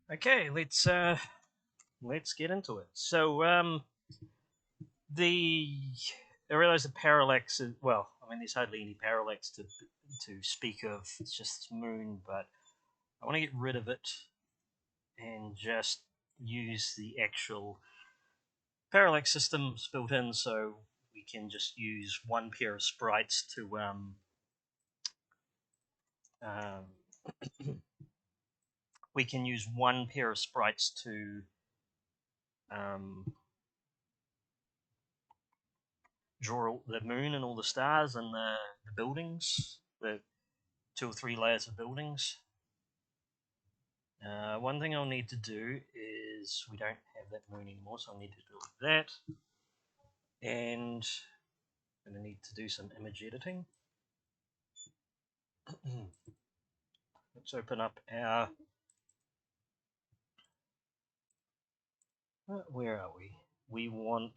Okay, let's get into it. The I realize the parallax is well. I mean, there's hardly any parallax to speak of. It's just this moon, but I want to get rid of it and just use the actual parallax systems built in, so we can just use one pair of sprites to um, we can use one pair of sprites to um, draw all the moon and all the stars and the buildings, the two or three layers of buildings. One thing I'll need to do is we don't have that moon anymore, so I'll need to do that. And I'm going to need to do some image editing. Let's open up our. Where are we? We want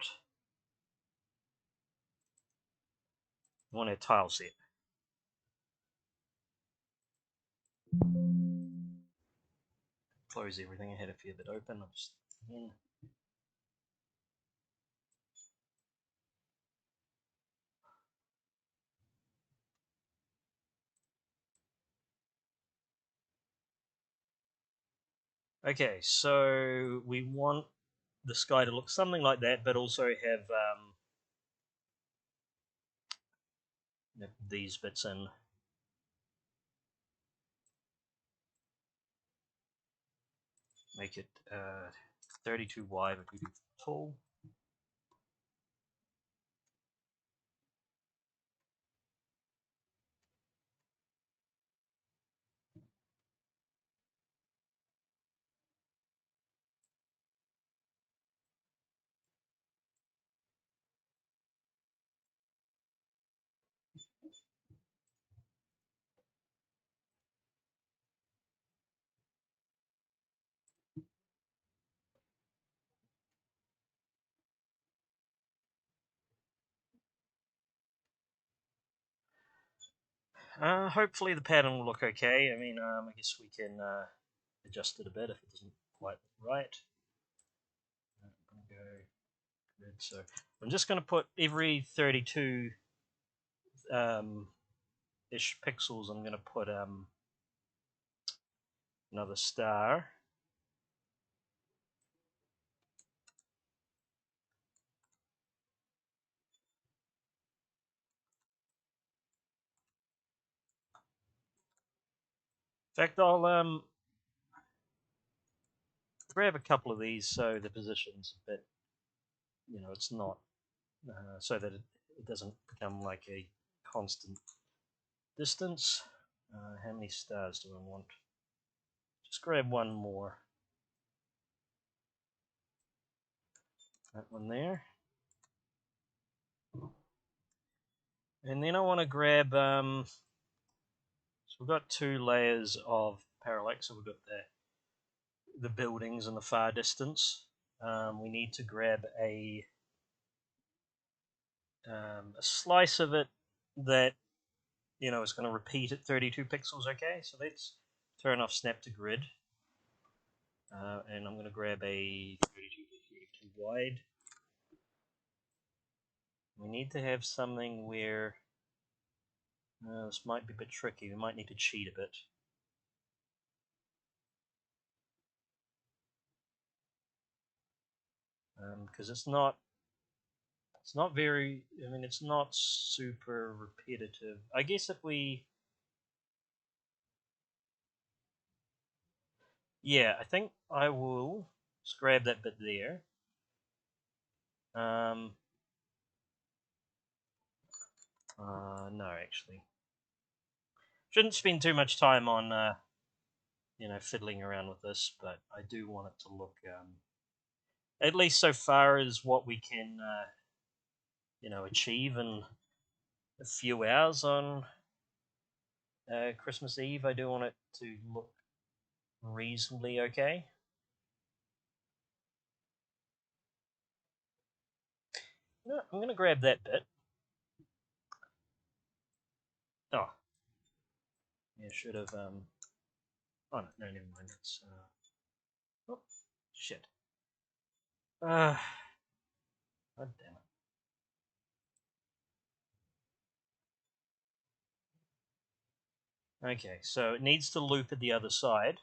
a tile set. Close everything. I had a fair bit open. I'll just again. Okay, so we want the sky to look something like that, but also have these bits in. Make it 32 wide if we do tall. Hopefully the pattern will look okay. I mean, I guess we can adjust it a bit if it doesn't quite look right. I'm going to go grid. So I'm just going to put every 32 ish pixels. I'm going to put another star. In fact, I'll grab a couple of these so the position's a bit, it's not so that it doesn't become like a constant distance. How many stars do I want? Just grab one more. That one there. And then I want to grab, so we've got two layers of parallax. So we've got the buildings in the far distance. We need to grab a slice of it that is going to repeat at 32 pixels. Okay, so let's turn off snap to grid, and I'm going to grab a 32 by 32 wide. We need to have something where this might be a bit tricky. We might need to cheat a bit. Because it's not very, I mean, it's not super repetitive. I guess if we, yeah, I think I will just grab that bit there. No, actually. Shouldn't spend too much time on, fiddling around with this, but I do want it to look, at least so far as what we can, achieve in a few hours on Christmas Eve. I do want it to look reasonably okay. I'm going to grab that bit. Oh, yeah, should have. Oh no, never mind. It's Oh, shit. God damn it. Okay, so it needs to loop at the other side.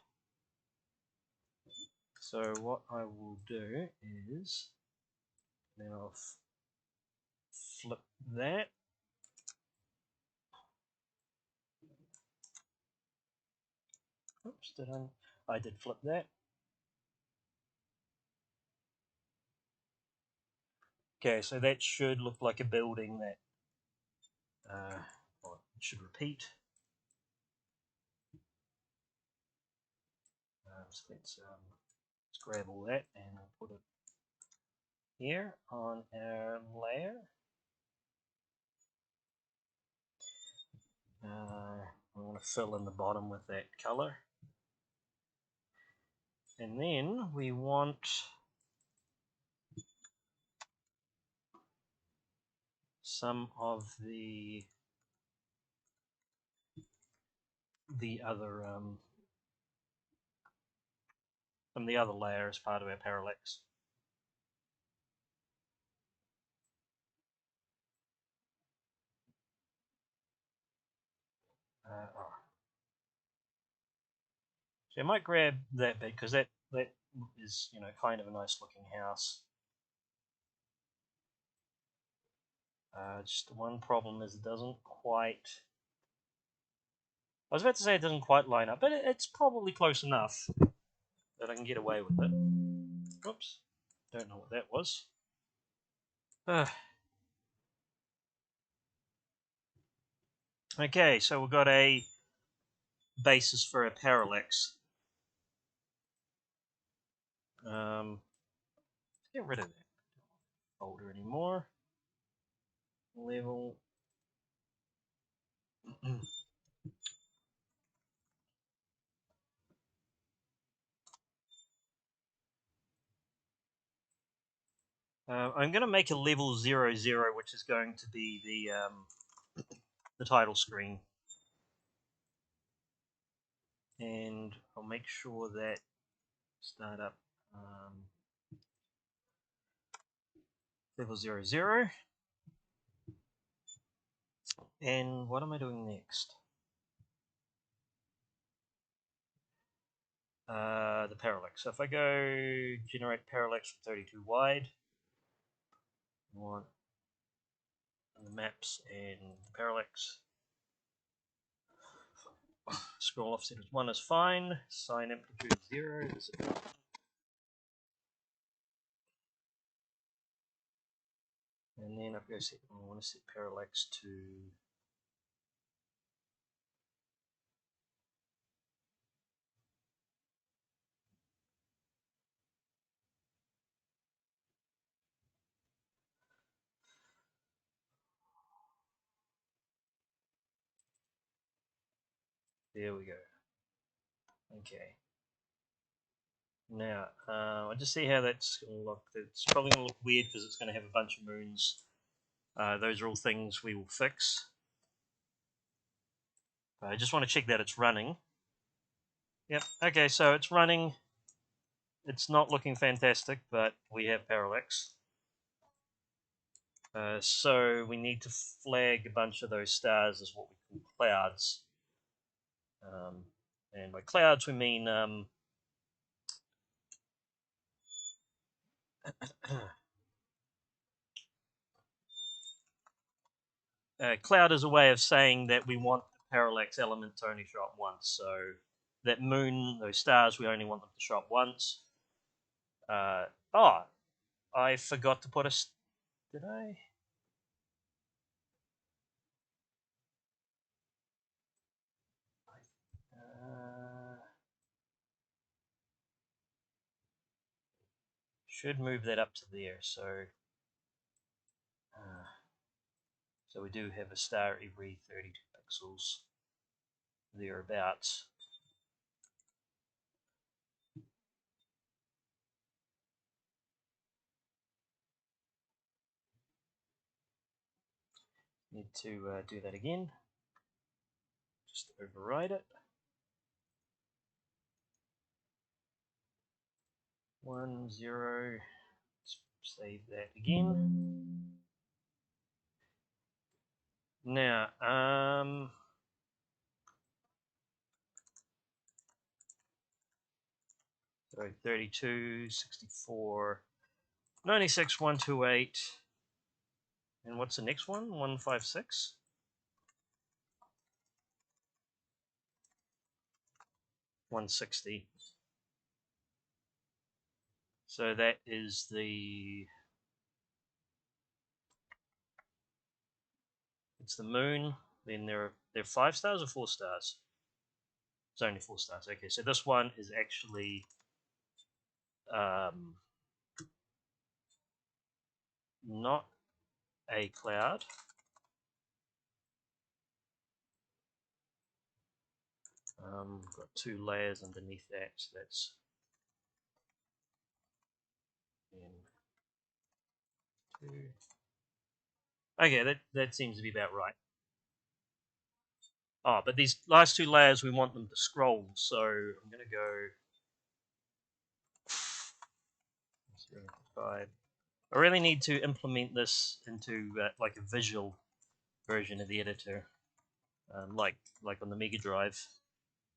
So what I will do is, then I'll flip that. Oops, did I did flip that. Okay, so that should look like a building that well, it should repeat. So let's grab all that and put it here on our layer. I want to fill in the bottom with that color. And then we want some of the other from the other layer as part of our parallax. Oh. So I might grab that bit because that is, you know, kind of a nice looking house. Just one problem is it doesn't quite. I was about to say it doesn't quite line up, but it's probably close enough that I can get away with it. Whoops, don't know what that was. Okay, so we've got a basis for a parallax. Get rid of that folder anymore. Level. I'm going to make a level 00, which is going to be the title screen, and I'll make sure that start up level 00. And what am I doing next? The parallax. So if I go generate parallax from 32 wide, I want the maps and parallax. Scroll offset as 1 is fine. Sine amplitude 0 is enough. And then I want to set parallax to there we go. Okay. Now, I just see how that's going to look. It's probably going to look weird because it's going to have a bunch of moons. Those are all things we will fix. I just want to check that it's running. Yep, okay, so it's running. It's not looking fantastic, but we have parallax. So we need to flag a bunch of those stars as what we call clouds. And by clouds we mean cloud is a way of saying that we want the parallax element to only show up once. So that moon, those stars, we only want them to show up once. Oh, I forgot to put a. Did I? Should move that up to there. So we do have a star every 32 pixels thereabouts. Need to do that again. Just override it. 1 0. Let's save that again. Now, so 32, 64, 96, 128, and what's the next one? 156. 160. So that is it's the moon. Then there are 5 stars or 4 stars. It's only 4 stars. Okay, so this one is actually not a cloud. Got 2 layers underneath that, so that's two. Okay, that seems to be about right. Oh, but these last 2 layers we want them to scroll, so I'm going to go 0 to 5. I really need to implement this into like a visual version of the editor, like on the Mega Drive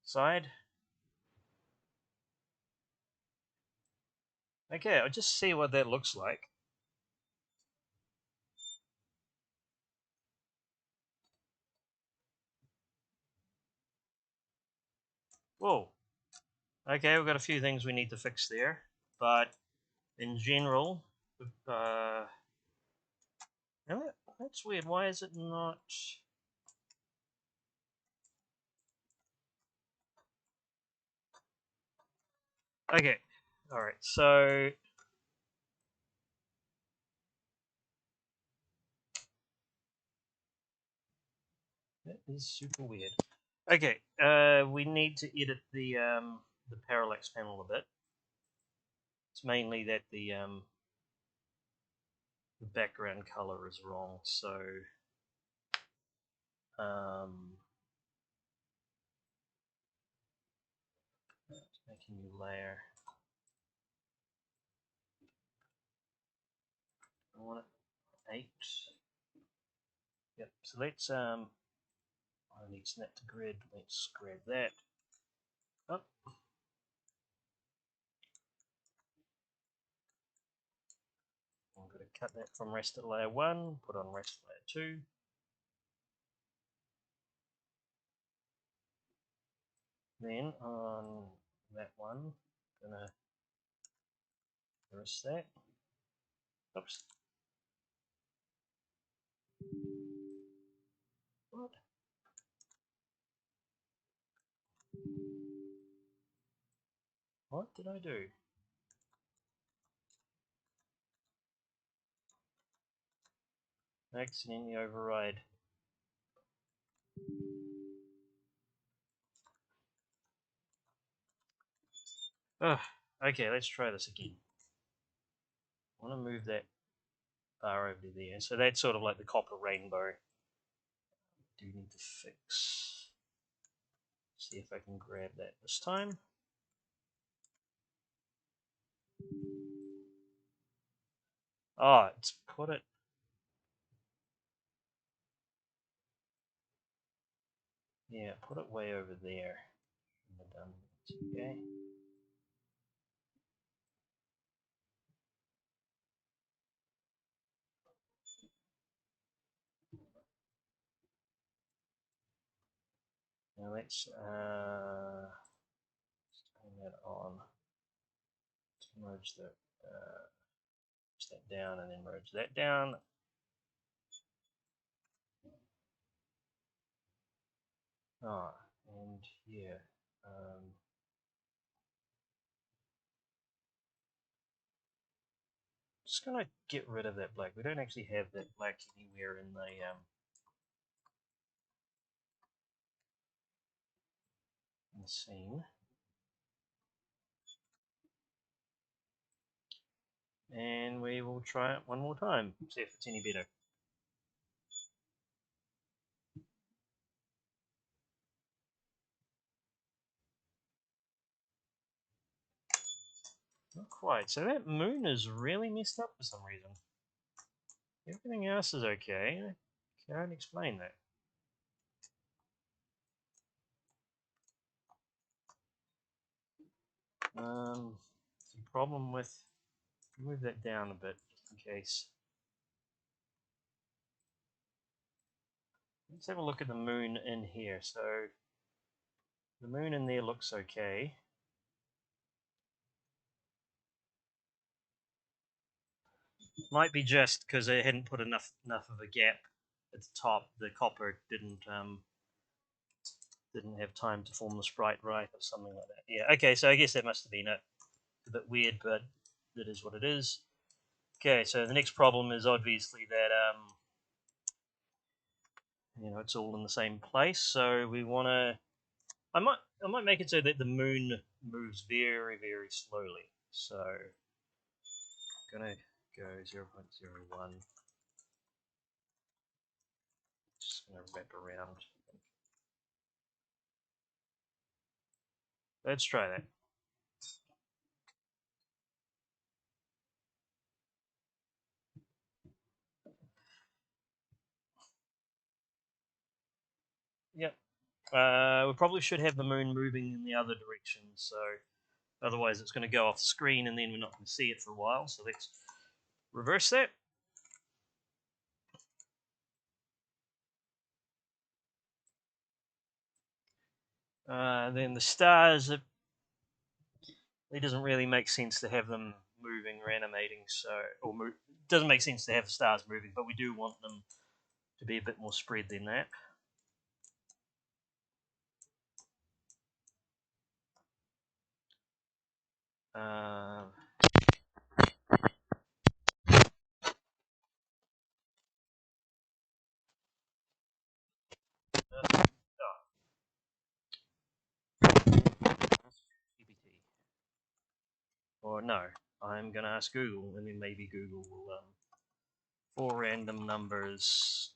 side. Okay, I'll just see what that looks like. Whoa. Okay, we've got a few things we need to fix there, but in general, that's weird. Why is it not? Okay, all right. So that is super weird. Okay, we need to edit the parallax panel a bit. It's mainly that the background color is wrong. So make a new layer. I want it 8. Yep. So let's I need snap to grid. Let's grab that. Oh. I'm going to cut that from raster layer 1, put on raster layer 2. Then on that one, I'm going to erase that. Oops. What? What did I do? Accidentally override. Oh, okay, let's try this again. I want to move that bar over to there. So that's sort of like the copper rainbow. Do need to fix. See if I can grab that this time. Oh, it's put it. Yeah, put it way over there. Okay. Now let's turn that on. Let's merge that down and then merge that down. Ah, and here. Just gonna get rid of that black. We don't actually have that black anywhere in the scene. And we will try it one more time, see if it's any better. Not quite. So that moon is really messed up for some reason. Everything else is okay. I can't explain that. The problem with move that down a bit just in case. Let's have a look at the moon in here. So the moon in there looks okay. Might be just because I hadn't put enough of a gap at the top. The copper didn't have time to form the sprite right or something like that. Yeah. Okay. So I guess that must have been it. A bit weird, but that is what it is. Okay. So the next problem is obviously that it's all in the same place. So we want to. I might make it so that the moon moves very slowly. So I'm gonna go 0.01. Just gonna wrap around. Let's try that. Yep. We probably should have the moon moving in the other direction. So otherwise, it's going to go off the screen, and then we're not going to see it for a while. So let's reverse that. Then the stars, it doesn't really make sense to have them moving or animating. So, it doesn't make sense to have the stars moving, but we do want them to be a bit more spread than that. Uh, Or no, I'm going to ask Google, and then maybe Google will, four random numbers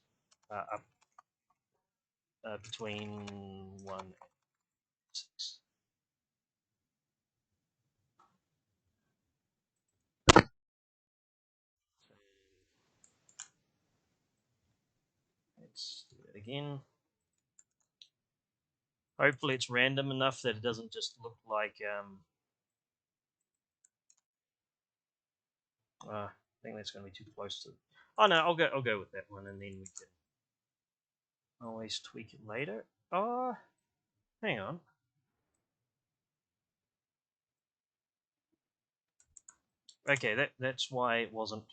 up between 1 and 6. So let's do that again. Hopefully it's random enough that it doesn't just look like I think that's going to be too close to. Oh no, I'll go with that one, and then we can always tweak it later. Oh, hang on. Okay, that's why it wasn't.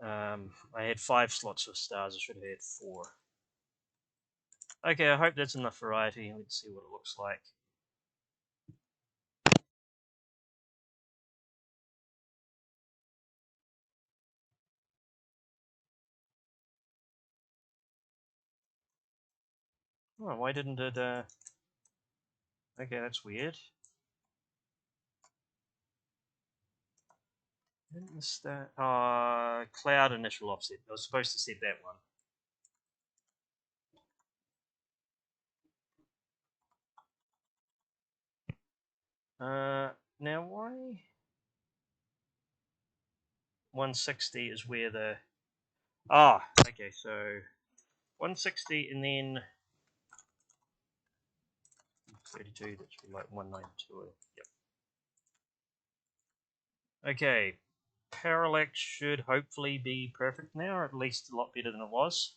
I had 5 slots of stars. I should have had 4. Okay, I hope that's enough variety. Let's see what it looks like. Oh, why didn't it? Okay, that's weird. Didn't the start? Cloud initial offset. I was supposed to set that one. Now why 160 is where the okay, so 160 and then 32, that should be like 192. Yep. Okay, parallax should hopefully be perfect now, or at least a lot better than it was.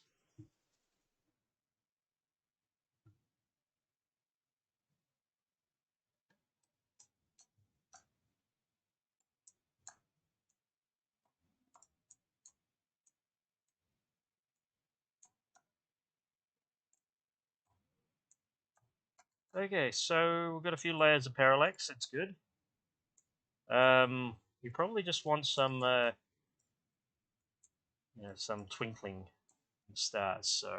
Okay, so we've got a few layers of parallax. That's good. You probably just want some, some twinkling stars. So,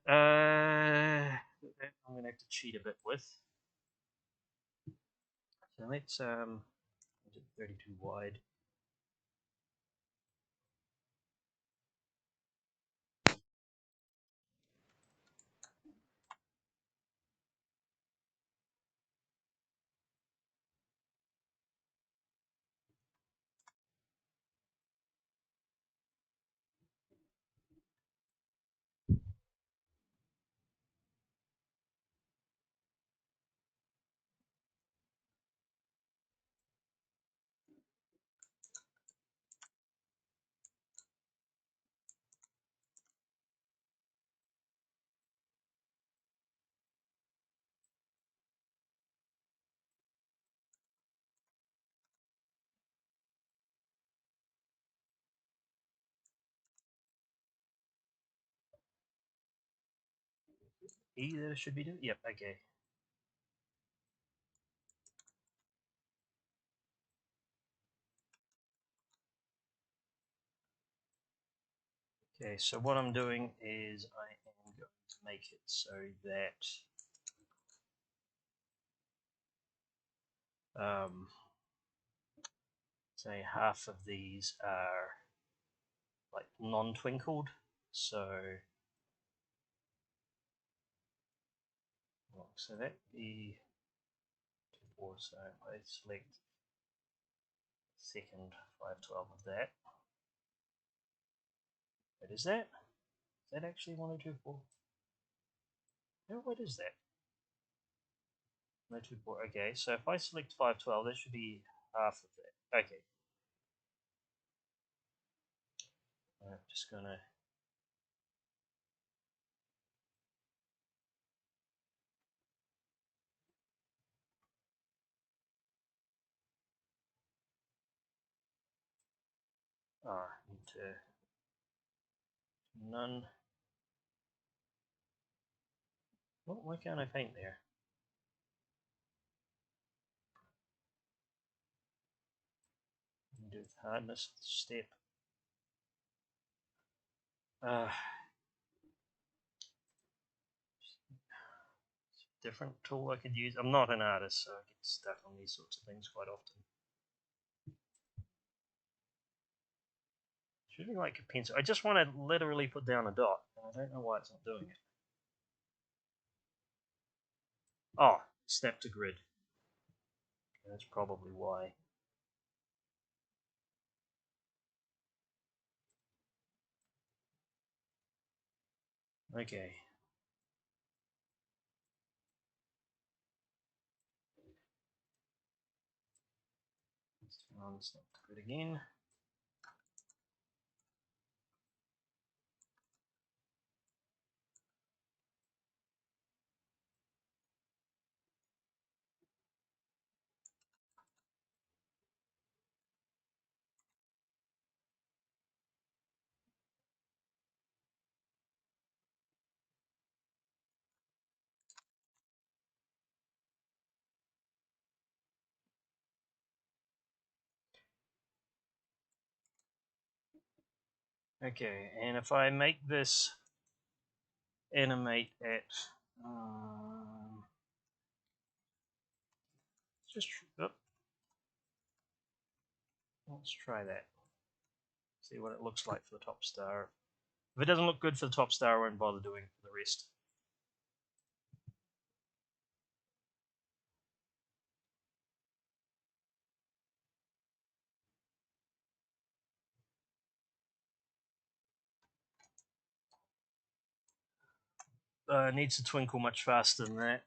I'm gonna have to cheat a bit with. So let's 32 wide. E that I should be doing? Yep, okay. Okay, so what I'm doing is I am going to make it so that say half of these are like non-twinkled, so that be 4, so I select second 512 of that. What is that? Is that actually 1024? No, what is that? 1024. Okay, so if I select 512, that should be half of that. Okay. I'm just gonna into none. Well, why can't I paint there? Do the hardness step. Uh, different tool I could use. I'm not an artist, so I get stuck on these sorts of things quite often. Should be like a pencil. I just want to literally put down a dot, and I don't know why it's not doing it. Oh, snap to grid. That's probably why. Okay. Let's turn on snap to grid again. Okay, and if I make this animate at just let's try that. See what it looks like for the top star. If it doesn't look good for the top star, I won't bother doing the rest. Needs to twinkle much faster than that.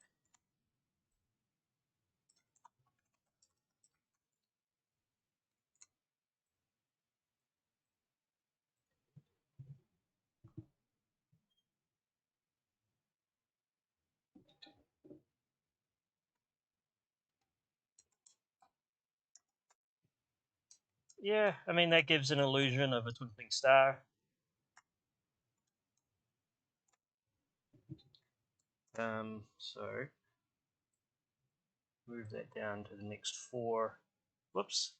Yeah, I mean that gives an illusion of a twinkling star. So move that down to the next 4. Whoops.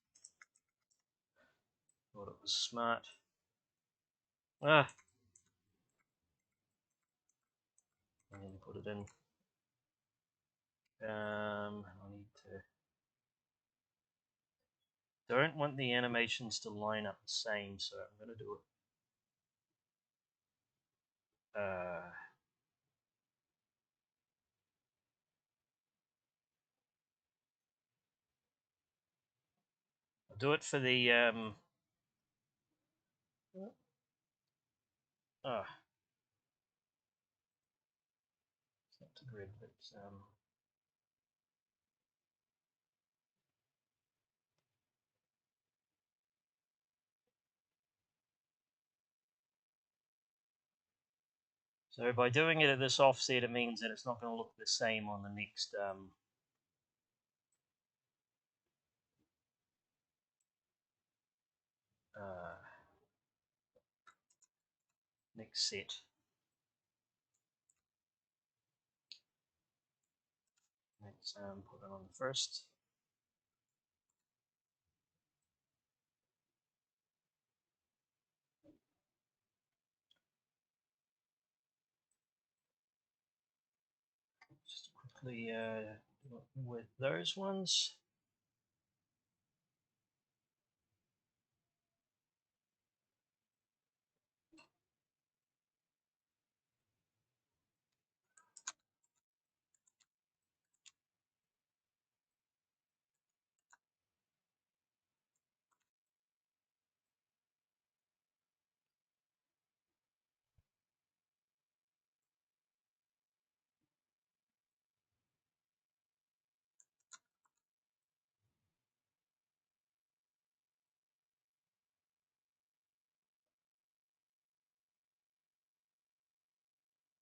Thought it was smart. Ah. I'm going to put it in. I need to. Don't want the animations to line up the same, so I'm going to do it. I'll do it for the it's not to grid, but so by doing it at this offset, it means that it's not going to look the same on the next next set. let's put that on first. Just quickly with those ones.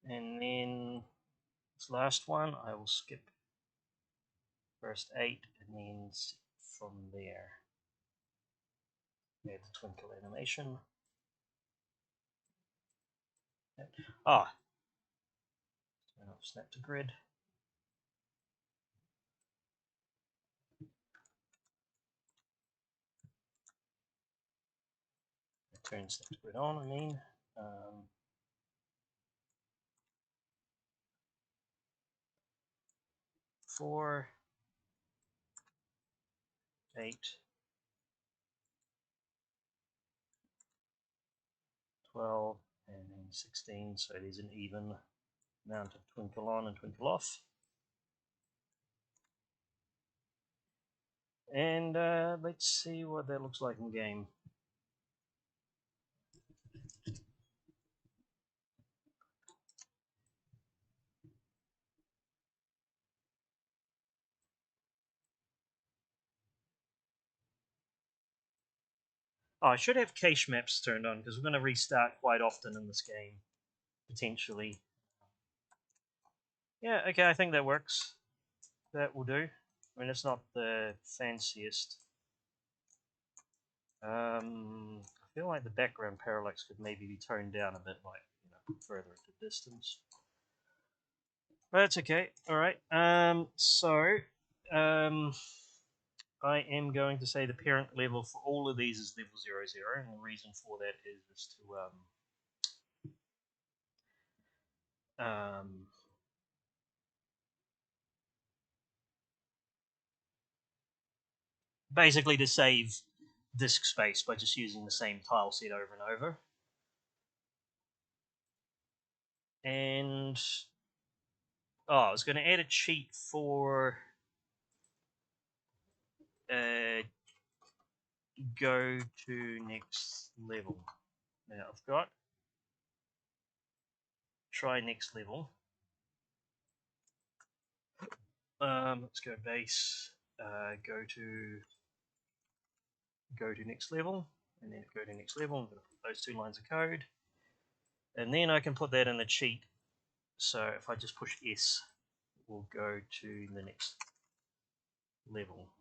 And then this last one, I will skip first 8 and then from there add the twinkle animation. Ah, turn off snap to grid. Turn snap to grid on, I mean. 4, 8, 12, and then 16, so there's an even amount of twinkle on and twinkle off. And let's see what that looks like in game. Oh, I should have cache maps turned on because we're going to restart quite often in this game, potentially. Yeah, okay, I think that works. That will do. I mean, it's not the fanciest. I feel like the background parallax could maybe be toned down a bit, like, you know, further into distance. But that's okay. All right. I am going to say the parent level for all of these is level 00, and the reason for that is to basically to save disk space by just using the same tile set over and over. And I was going to add a cheat for go to next level. Now I've got try next level. Let's go base, go to next level, and then go to next level. I'm going to put those 2 lines of code, and then I can put that in the cheat. So if I just push S, we'll go to the next level.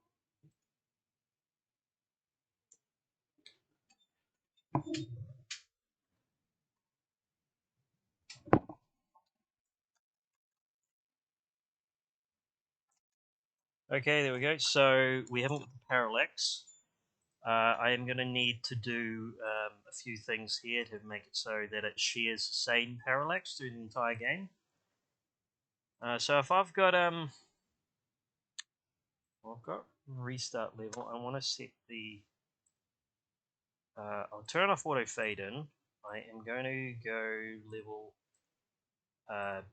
Okay, there we go. So we haven't got the parallax. I am going to need to do a few things here to make it so that it shares the same parallax through the entire game. So if I've got restart level, I want to set the I'll turn off auto fade in. I am going to go level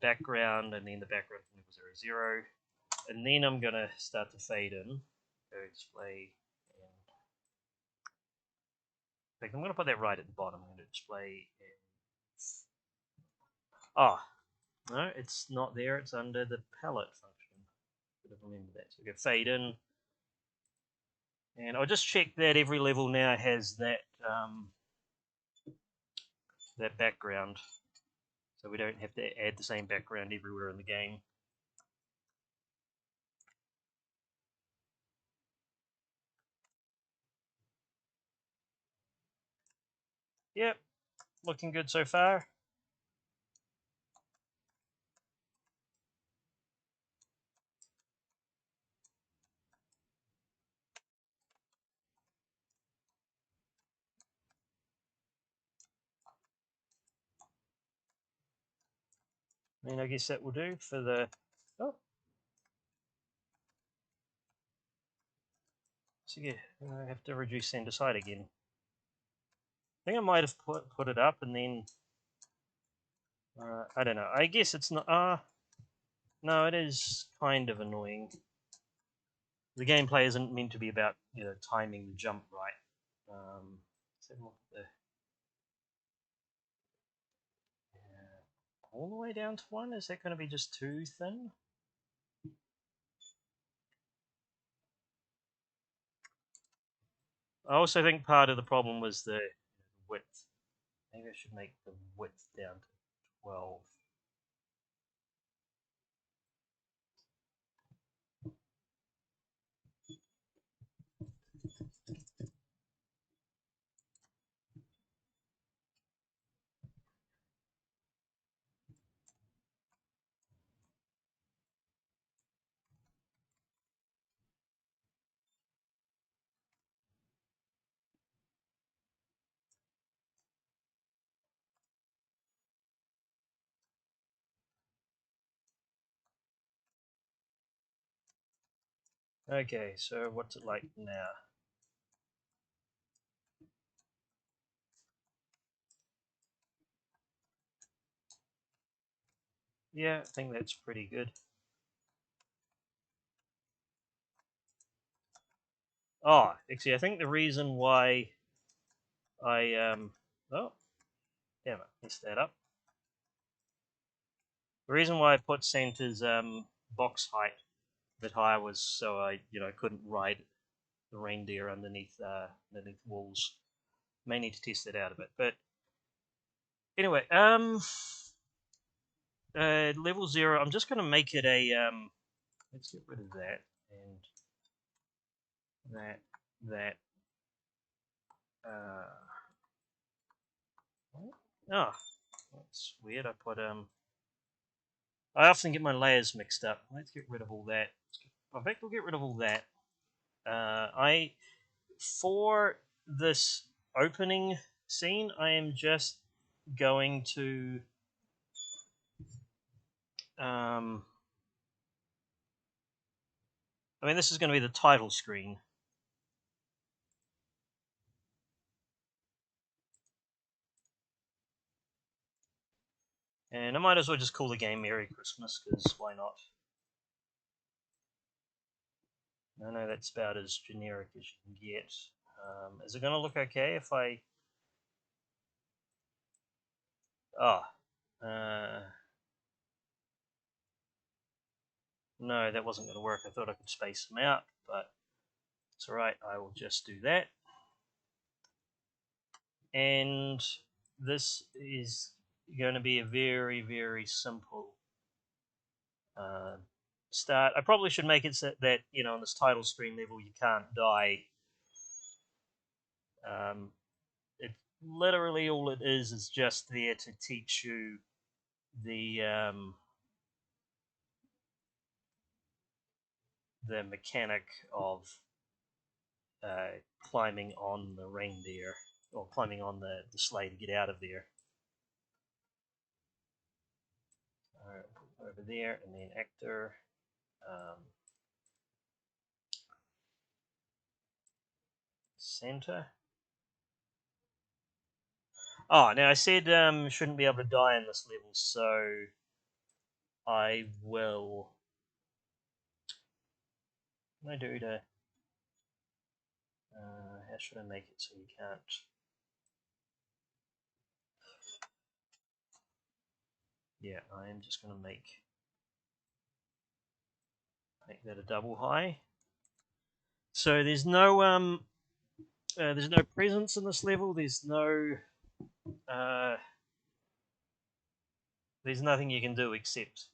background, and then the background level 00, and then I'm going to start to fade in. Go display. In fact, I'm going to put that right at the bottom. I'm going to display. No, it's not there. It's under the palette function. Should have remembered that. So we go fade in, and I'll just check that every level now has that that background, so we don't have to add the same background everywhere in the game. Yep, looking good so far. I guess that will do for the... Oh. So yeah, I have to reduce send aside again. I think I might have put it up and then... I don't know. I guess it's not... no, it is kind of annoying. The gameplay isn't meant to be about, timing the jump right. All the way down to 1? Is that going to be just too thin? I also think part of the problem was the width. Maybe I should make the width down to 12. Okay, so what's it like now? Yeah, I think that's pretty good. Oh, actually, I think the reason why I oh, damn it, messed that up. The reason why I put Santa's box height a bit higher was so I couldn't ride the reindeer underneath walls. May need to test that out a bit, but anyway, level 0. I'm just going to make it a let's get rid of that and that. Oh, that's weird. I put I often get my layers mixed up. Let's get rid of all that. In fact, we'll get rid of all that. For this opening scene, I am just going to this is going to be the title screen. And I might as well just call the game Merry Christmas, because why not? I know that's about as generic as you can get. Is it going to look okay if I... no, that wasn't going to work. I thought I could space them out, but it's alright. I will just do that. And this is going to be a very, very simple start. I probably should make it so that, on this title screen level, you can't die. It literally all it is just there to teach you the mechanic of climbing on the reindeer, or climbing on the sleigh to get out of there. Over there, and then actor. Center. Oh, now I said shouldn't be able to die in this level, so I will... What do I do to... how should I make it so you can't... Yeah, I am just going to make that a double high. So there's no presence in this level. There's nothing you can do except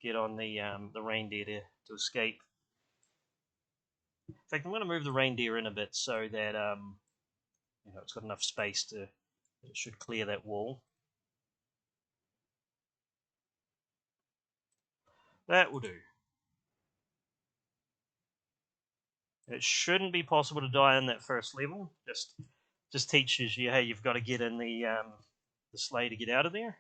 get on the reindeer to escape. In fact, I'm going to move the reindeer in a bit so that it's got enough space to... It should clear that wall. That will do. It shouldn't be possible to die in that first level. Just teaches you, hey, you've got to get in the sleigh to get out of there.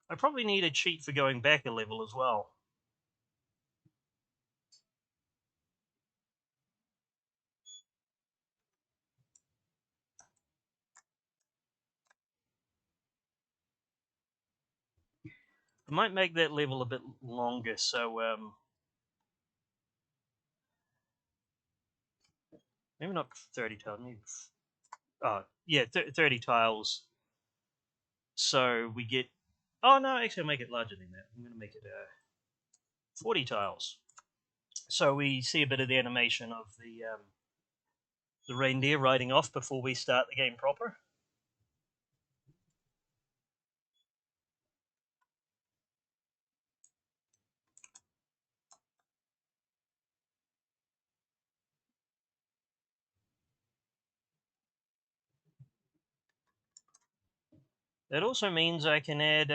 I probably need a cheat for going back a level as well. I might make that level a bit longer, so maybe not 30 tiles. Maybe, yeah, 30 tiles. So we get. Oh no, actually, I'll make it larger than that. I'm going to make it 40 tiles. So we see a bit of the animation of the reindeer riding off before we start the game proper. That also means I can add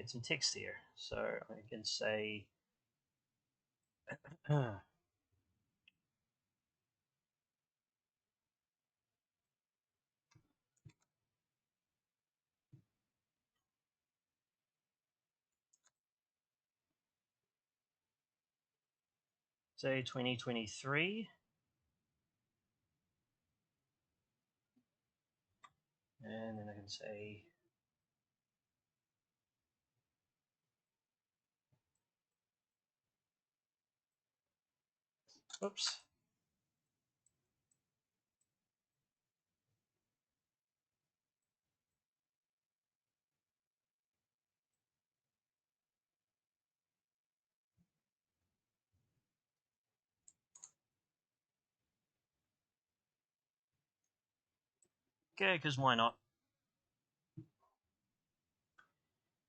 some text here. So I can say say 2023, and then I can say oops. Okay, because why not?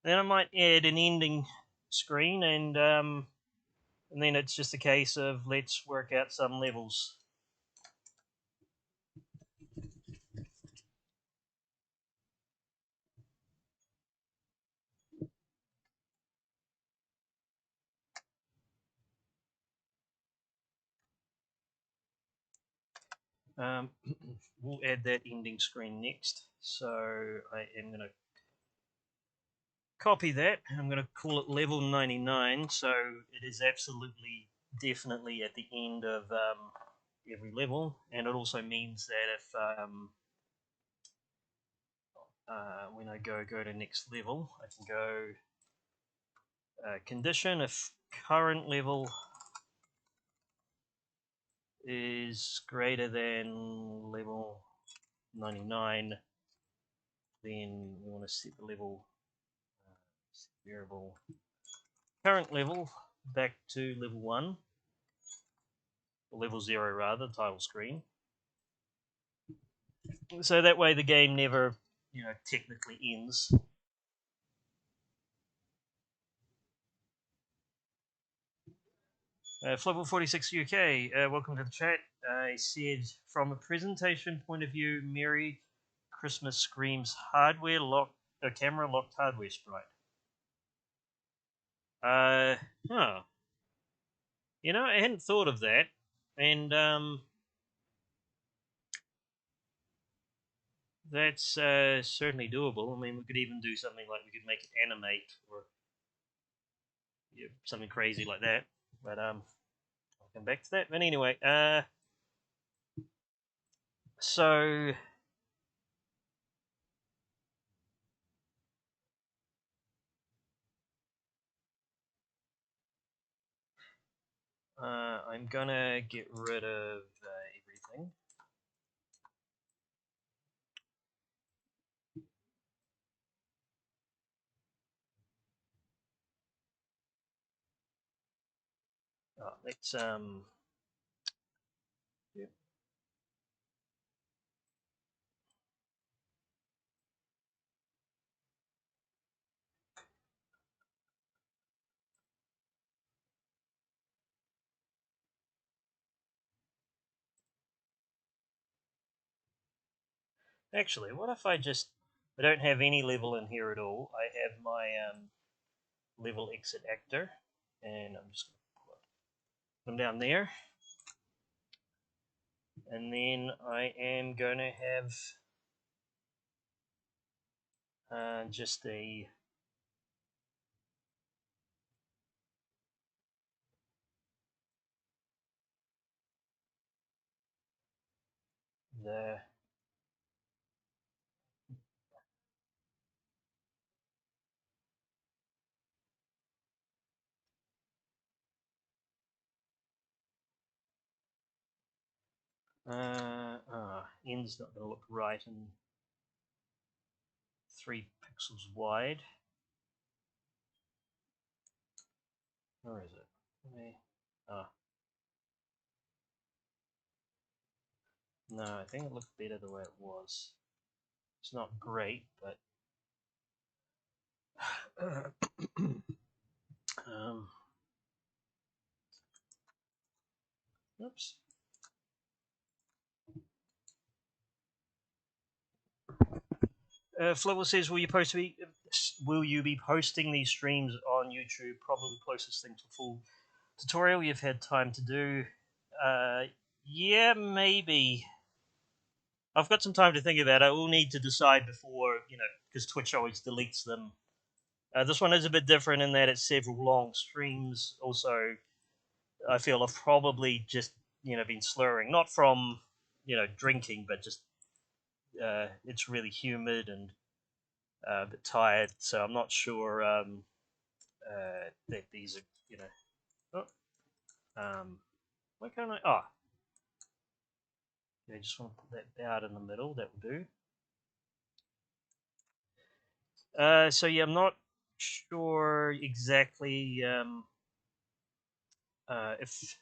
Then I might add an ending screen, and then it's just a case of let's work out some levels. We'll add that ending screen next. So I am going to copy that. I'm going to call it level 99. So it is absolutely, definitely at the end of every level. And it also means that if when I go to next level, I can go condition if current level is greater than level 99, then we want to set the level variable current level back to level 1, or level 0 rather, the title screen. So that way the game never, technically ends. Flipple 46 UK, welcome to the chat. I said, from a presentation point of view, Merry Christmas screams hardware locked, camera locked hardware sprite. Huh. I hadn't thought of that, and that's certainly doable. I mean, we could even do something like we could make it animate or something crazy like that. But I'll come back to that. But anyway, so I'm gonna get rid of everything. Let's yeah. Actually, what if I don't have any level in here at all. I have my level exit actor, and I'm just gonna put them down there. And then I am going to have just a the end's not going to look right in 3 pixels wide. Where is it? No, I think it looked better the way it was. It's not great, but um, oops. Flibble says, will you be posting these streams on YouTube? Probably closest thing to full tutorial you've had time to do. Yeah, maybe. I've got some time to think about it. I will need to decide before, because Twitch always deletes them. This one is a bit different in that it's several long streams. Also, I feel I've probably just, been slurring. Not from, drinking, but just it's really humid and a bit tired. So I'm not sure that these are, why can't I? Oh, I just want to put that out in the middle. That will do. So yeah, I'm not sure exactly if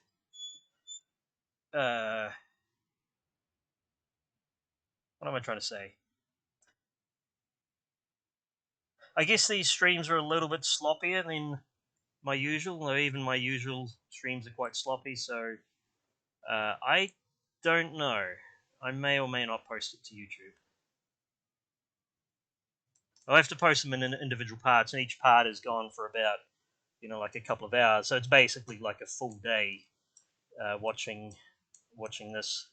what am I trying to say? I guess these streams are a little bit sloppier than my usual. Or even my usual streams are quite sloppy. So I don't know. I may or may not post it to YouTube. I'll have to post them in individual parts, and each part is gone for about like a couple of hours. So it's basically like a full day watching this.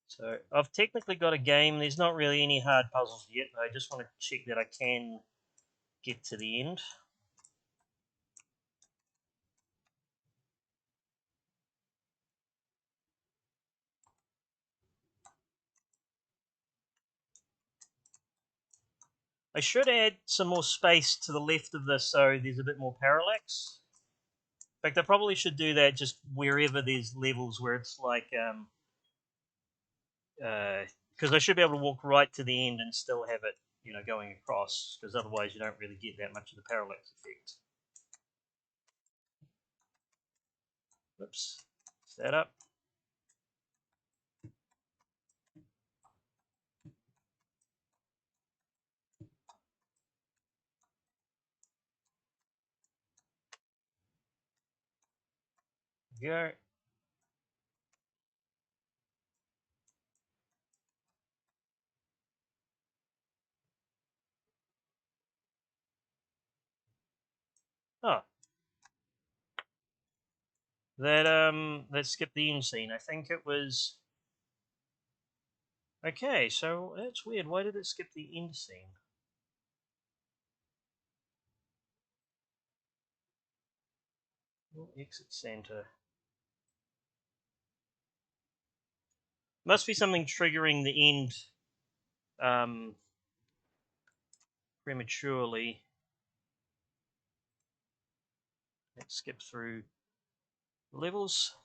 So I've technically got a game. There's not really any hard puzzles yet. I just want to check that I can get to the end. I should add some more space to the left of this so there's a bit more parallax. In fact, I probably should do that just wherever there's levels where it's like, because I should be able to walk right to the end and still have it, going across, because otherwise you don't really get that much of the parallax effect. Oops, set up. Go. Oh, that skipped the end scene. I think it was. Okay, so that's weird. Why did it skip the end scene? Exit center. Must be something triggering the end prematurely. Let's skip through levels.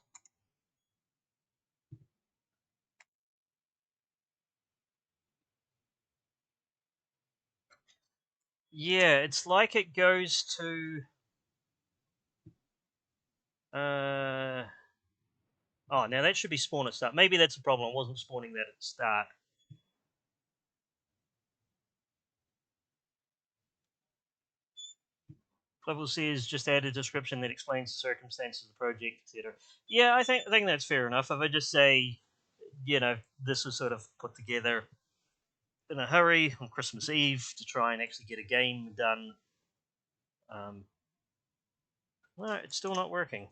Yeah, it's like it goes to. Oh, now that should be spawn at start. Maybe that's the problem. I wasn't spawning that at the start. Level says just add a description that explains the circumstances of the project, etc. Yeah, I think that's fair enough. If I just say, this was sort of put together in a hurry on Christmas Eve to try and actually get a game done. No, it's still not working.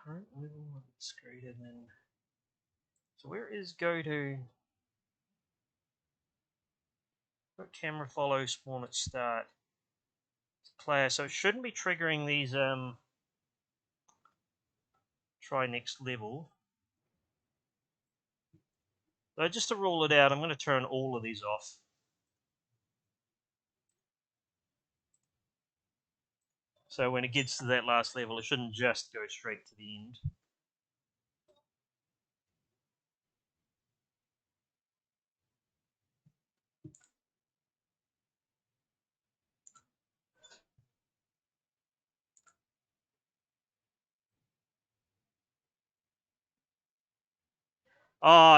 current level it's greater than. So where is go to? Got camera follow spawn at start. Player, so it shouldn't be triggering these try next level. So just to rule it out, I'm going to turn all of these off. So when it gets to that last level, it shouldn't just go straight to the end.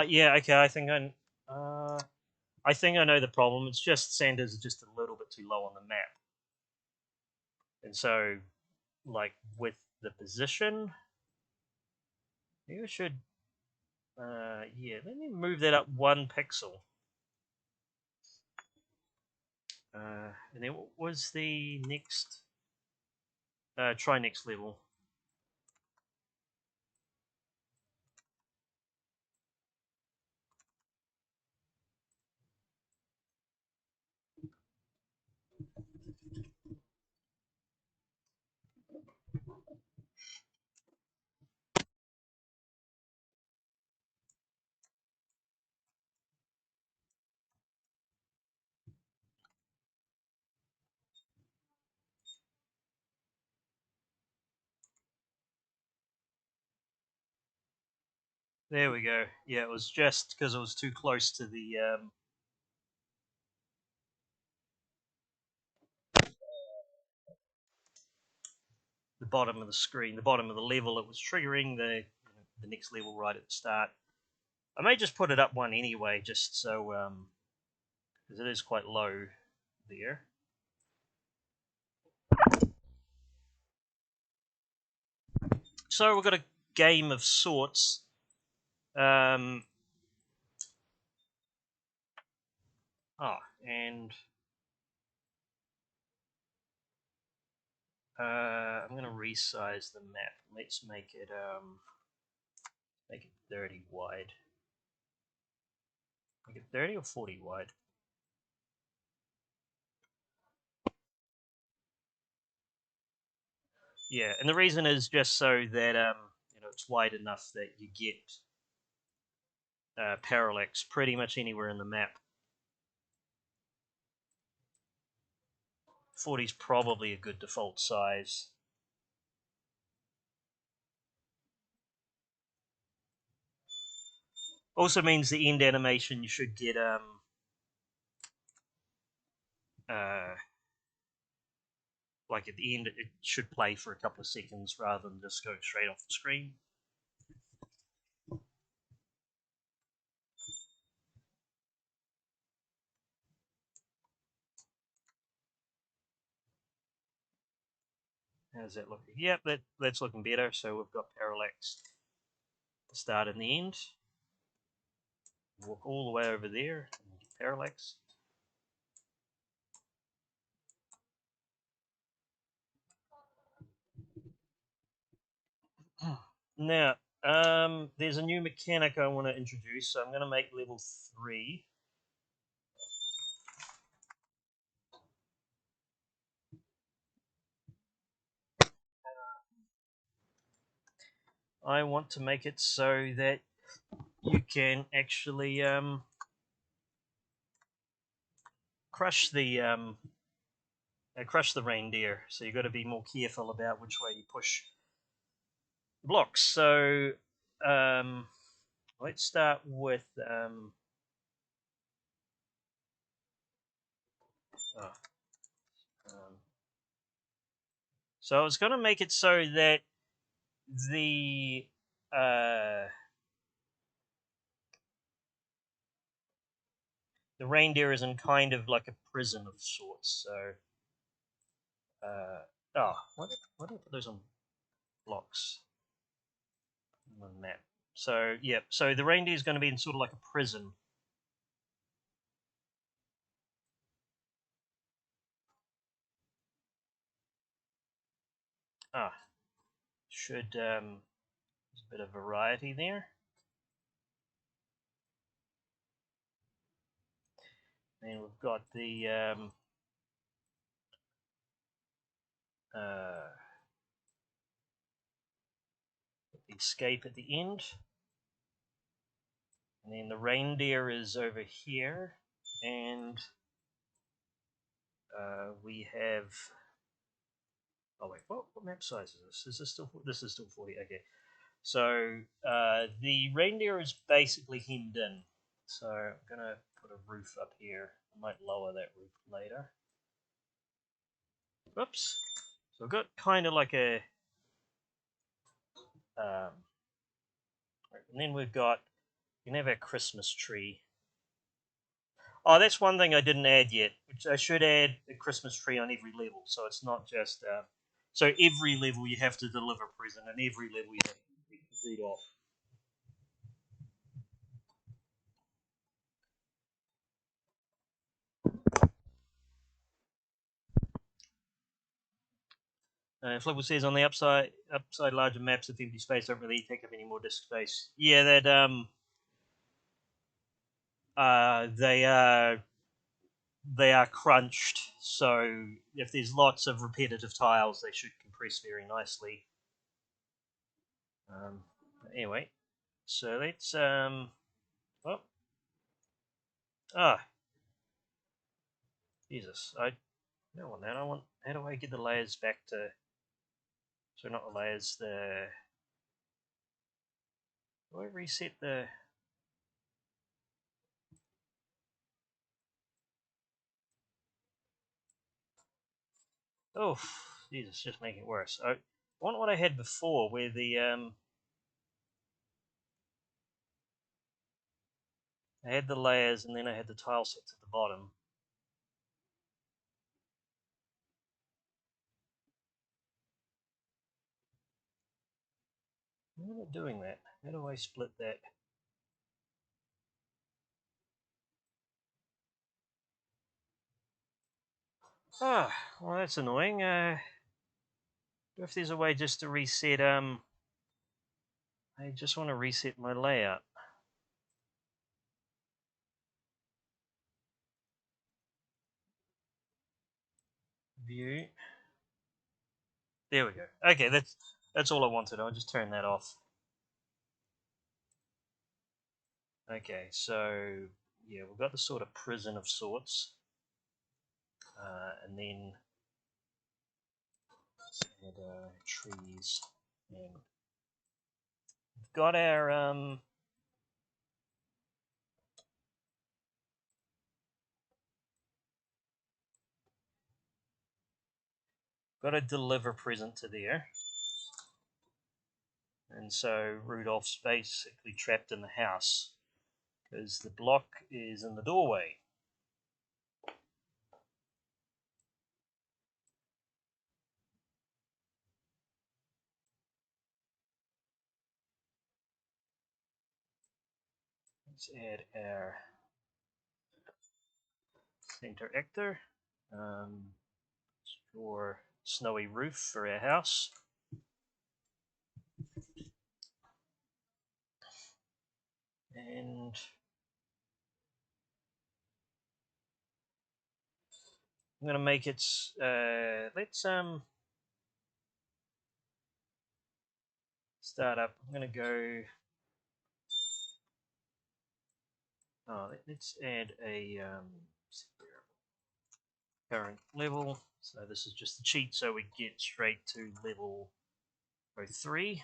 Yeah, okay. I think I know the problem. It's just Sanders is just a little bit too low on the map, and so like with the position, maybe I should. Yeah, let me move that up 1 pixel. And then what was the next? Try next level. There we go. Yeah, it was just because it was too close to the bottom of the screen, the bottom of the level. It was triggering the next level right at the start. I may just put it up one anyway, just so because it is quite low there. So we've got a game of sorts. And I'm going to resize the map. Let's make it 30 wide. Make it 30 or 40 wide. Yeah, and the reason is just so that it's wide enough that you get parallax pretty much anywhere in the map. 40 is probably a good default size. Also means the end animation you should get like at the end it should play for a couple of seconds rather than just go straight off the screen. How's that looking? Yep, that's looking better. So we've got parallax the start and the end. Walk all the way over there and get parallax. Now, there's a new mechanic I want to introduce, so I'm going to make level 3. I want to make it so that you can actually crush the reindeer. So you've got to be more careful about which way you push the blocks. So let's start with so I was going to make it so that the the reindeer is in kind of like a prison of sorts. So why don't I put those on blocks on the map? So yeah, so the reindeer is going to be in sort of like a prison. Should There's a bit of variety there. And we've got the escape at the end. And then the reindeer is over here. And we have... Oh wait, what map size is this? Is this still... This is still 40, okay. So the reindeer is basically hemmed in. So I'm going to put a roof up here. I might lower that roof later. Whoops. So I've got kind of like a... and then we've got... You can have our Christmas tree. Oh, that's one thing I didn't add yet, which I should add a Christmas tree on every level. So it's not just... so every level you have to deliver a present, and every level you have to read off. Flipple says on the upside larger maps of empty space don't really take up any more disk space. Yeah, that they are crunched, so if there's lots of repetitive tiles, they should compress very nicely. Anyway, so let's Jesus, I don't want that. I want... How do I get the layers back to... So not the layers, the... Do I reset the... Oh, Jesus, just making it worse. I want what I had before, where the I had the layers and then I had the tile sets at the bottom. Why am I doing that? How do I split that? Ah, well that's annoying. If there's a way just to reset, I just want to reset my layout. View. There we go. Okay, that's all I wanted. I'll just turn that off. Okay, so yeah, we've got the sort of prison of sorts, and then add trees, and we've got our got to deliver present to there. And so Rudolph's basically trapped in the house because the block is in the doorway. Let's add our center actor. For snowy roof for our house. And I'm going to make it, let's start up. I'm going to go, let's add a current level. So this is just the cheat, so we get straight to level 03.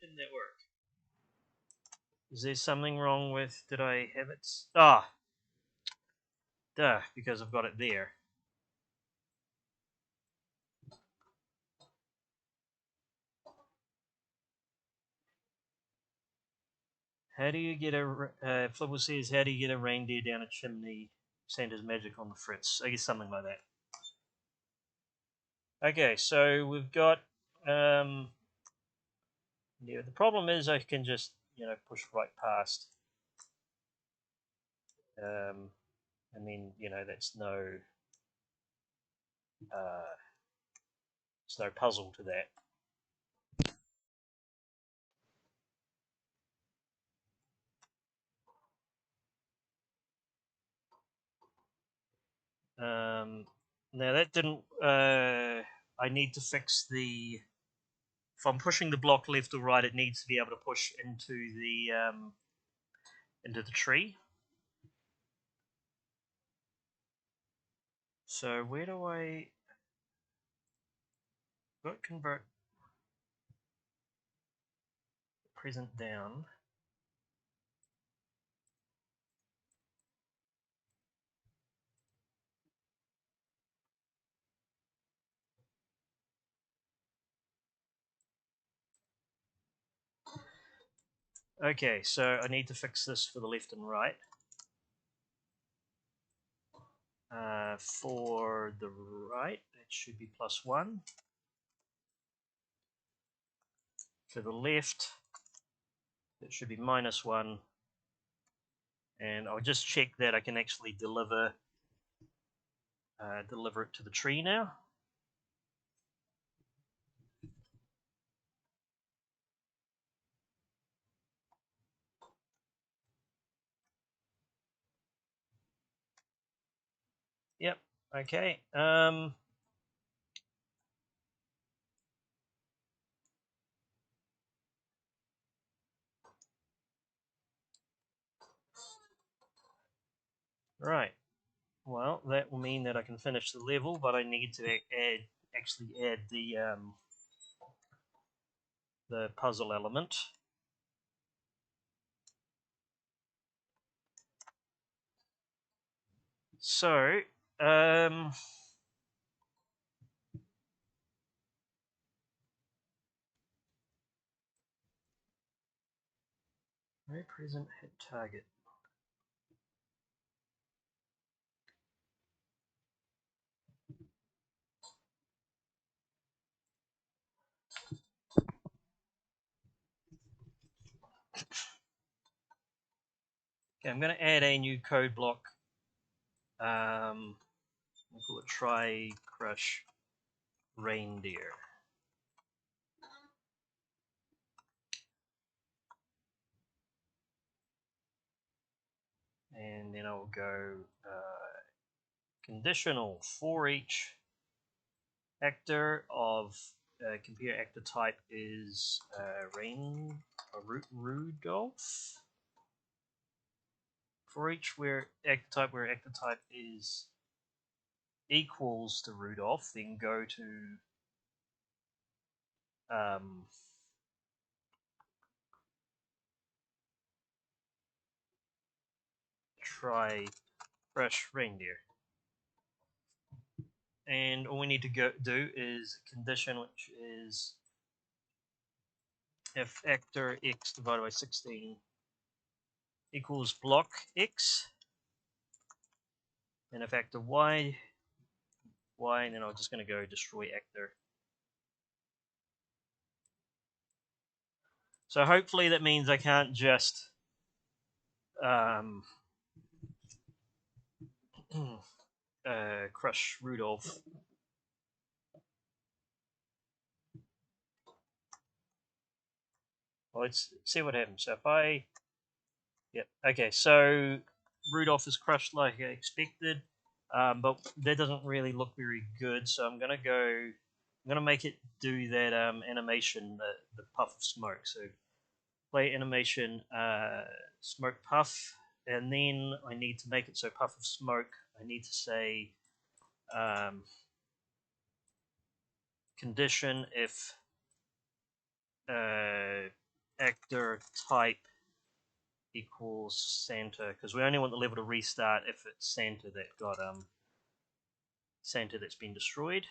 Didn't that work? Is there something wrong with, did I have it? Duh, because I've got it there. How do you get a, Flibble says, how do you get a reindeer down a chimney? Santa's magic on the fritz. I guess something like that. Okay, so we've got Yeah, the problem is I can just, push right past, and then, that's uh, there's no puzzle to that. Now that didn't. I need to fix the. If I'm pushing the block left or right, it needs to be able to push into the tree. So where do I got convert present down? Okay, so I need to fix this for the left and right. For the right, that should be +1. For the left, it should be -1. And I'll just check that I can actually deliver it to the tree now. Yep. Okay. Right. Well, that will mean that I can finish the level, but I need to actually add the puzzle element. So, where present hit target. Okay, I'm going to add a new code block. We'll call it try crush reindeer. And then I'll go conditional for each actor of computer actor type is Rudolph. For each where actor type is equals to Rudolph, then go to try brush reindeer. And all we need to do is condition, which is if actor x divided by 16 equals block x, and if actor y, and then I'm just going to go destroy actor. So hopefully that means I can't just crush Rudolph. Well, let's see what happens. So if I, yep, okay, so Rudolph is crushed like I expected, but that doesn't really look very good. So I'm gonna make it do that animation, the puff of smoke. So play animation, smoke puff, and then I need to make it so puff of smoke. I need to say condition if actor type equals Santa, because we only want the level to restart if it's Santa that's been destroyed.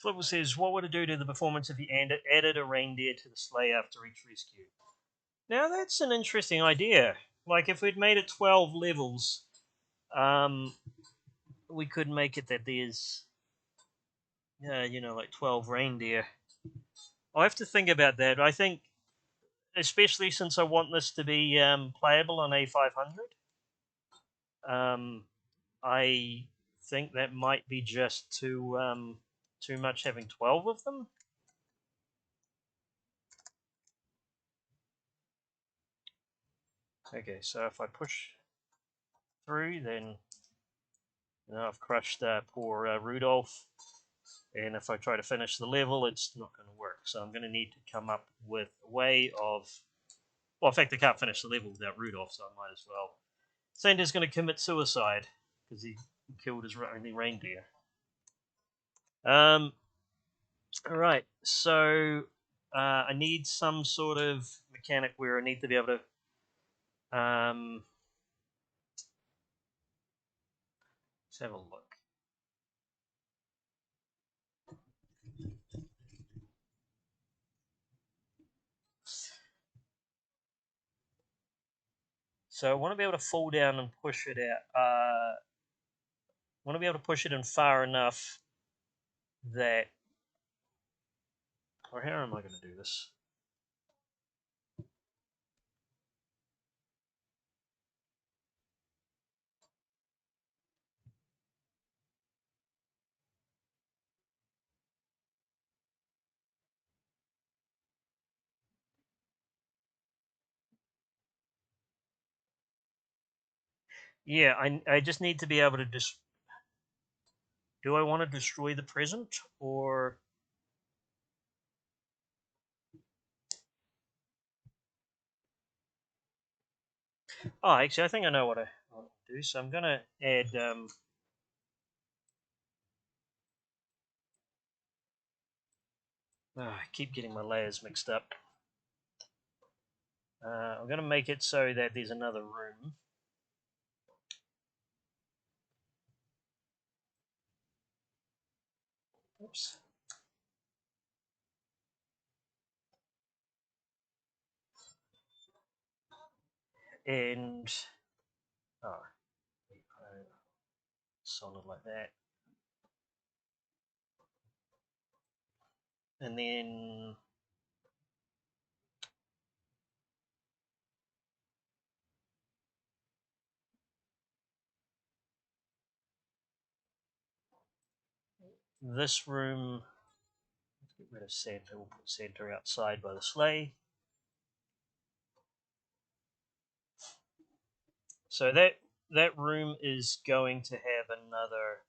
Flipple says, what would it do to the performance if you added a reindeer to the sleigh after each rescue? Now that's an interesting idea. Like if we'd made it 12 levels, we could make it that there's, like 12 reindeer. I'll have to think about that. I think, especially since I want this to be playable on A500, um, I think that might be just too much having 12 of them. Okay, so if I push through, then I've crushed poor Rudolph. And if I try to finish the level, it's not going to work. So I'm going to need to come up with a way of... Well, in fact, I can't finish the level without Rudolph, so I might as well. Santa's going to commit suicide because he killed his only reindeer. All right, so I need some sort of mechanic where I need to be able to... let's have a look. So I want to be able to fall down and push it out. I want to be able to push it in far enough that... Or how am I going to do this? Yeah, I just need to be able to do I want to destroy the present, or... Oh, actually, I think I know what I want to do. So I'm going to add... I keep getting my layers mixed up. I'm going to make it so that there's another room. Oops. And... Oh, solid like that. And then... This room... Let's get rid of Santa. We'll put Santa outside by the sleigh. So that room is going to have another...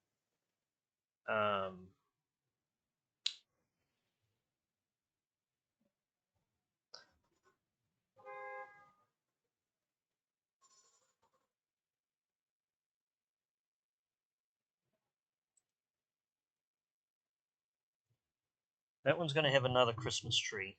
that one's going to have another Christmas tree.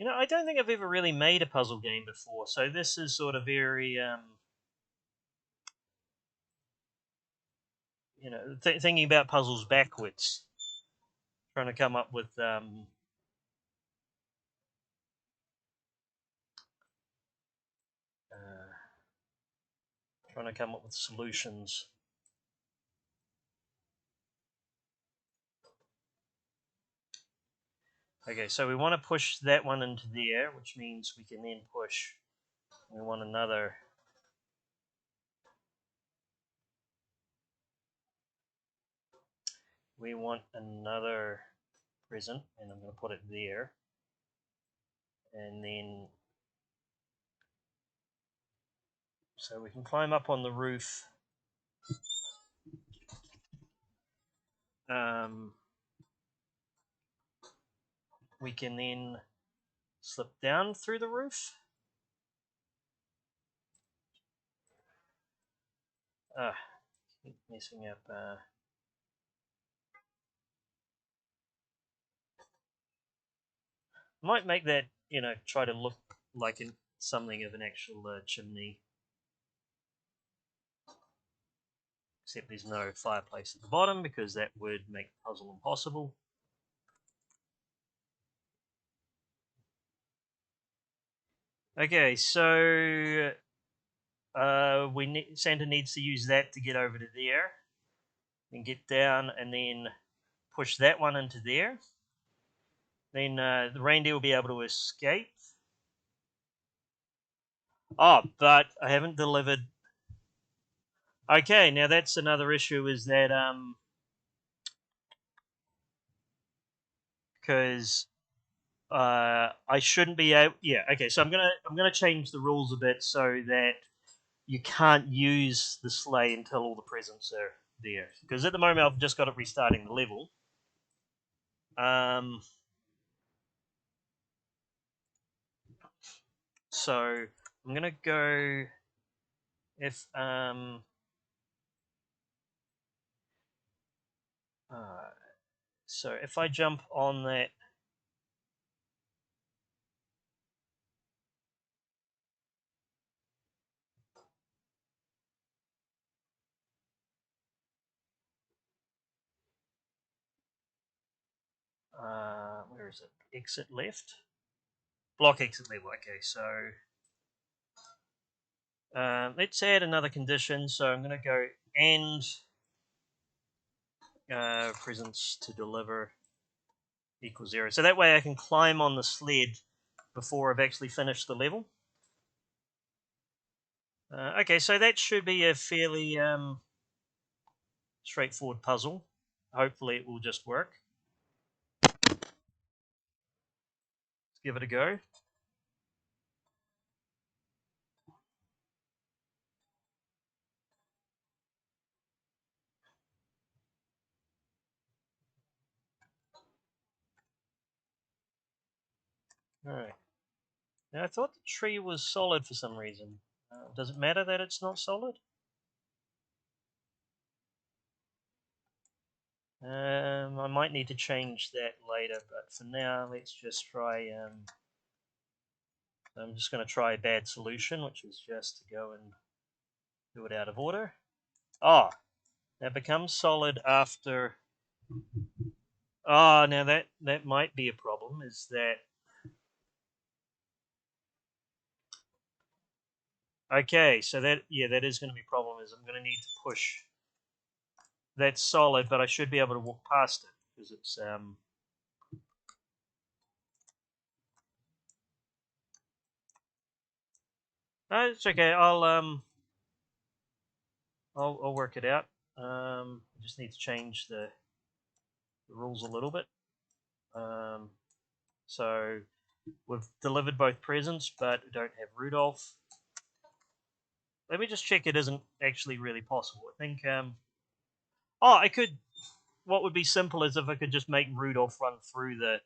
I don't think I've ever really made a puzzle game before, so this is sort of very, thinking about puzzles backwards, trying to come up with, solutions. Okay, so we want to push that one into there, which means we can then push. We want another. We want another present, and I'm going to put it there. And then, so we can climb up on the roof. We can then slip down through the roof. Keep messing up. Might make that, try to look like something of an actual chimney. Except there's no fireplace at the bottom because that would make the puzzle impossible. Okay, so Santa needs to use that to get over to there, then get down, and then push that one into there. Then the reindeer will be able to escape. Oh, but I haven't delivered. Okay, now that's another issue. Is that because I shouldn't be able. Yeah. Okay. So I'm gonna change the rules a bit so that you can't use the sleigh until all the presents are there. Because at the moment I've just got it restarting the level. Um. So I'm gonna go if uh, so if I jump on that. Where is it? Exit left. Block exit level. Okay, so let's add another condition. So I'm going to go and presents to deliver equals 0. So that way I can climb on the sled before I've actually finished the level. Okay, so that should be a fairly straightforward puzzle. Hopefully it will just work. Let's give it a go. Alright. Now I thought the tree was solid for some reason. Does it matter that it's not solid? I might need to change that later, but for now, let's just try. I'm just going to try a bad solution, which is just to go and do it out of order. Oh, that becomes solid after. Oh, now that might be a problem. Is that okay? So that is going to be a problem. Is I'm going to need to push. That's solid, but I should be able to walk past it because it's. No, it's okay. I'll work it out. I just need to change the rules a little bit. Um, so we've delivered both presents, but don't have Rudolph. Let me just check it isn't actually really possible. I think. Oh, I could. What would be simple is if I could just make Rudolph run through the.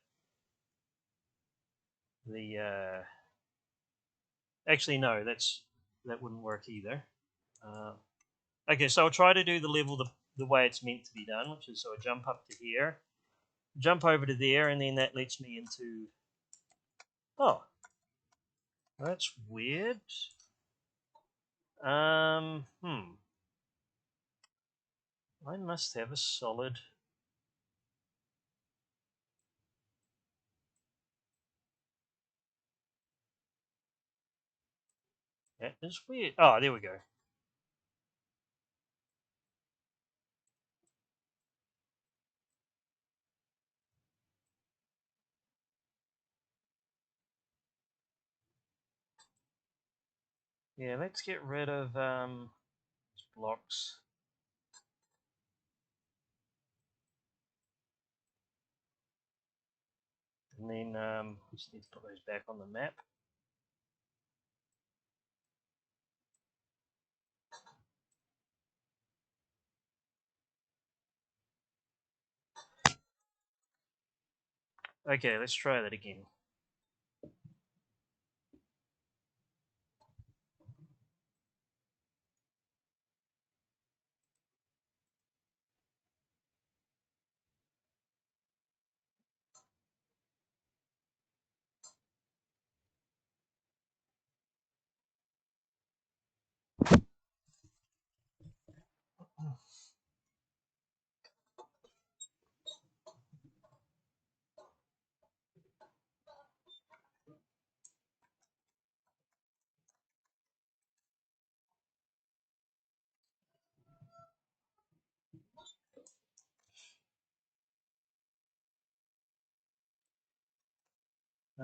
Actually, no, that wouldn't work either. Uh, okay, so I'll try to do the level the way it's meant to be done, which is so I jump up to here, jump over to there, and then that lets me into. Oh, that's weird. I must have a solid. That is weird. Oh, there we go. Yeah, let's get rid of blocks. And then just need to put those back on the map. Okay, let's try that again.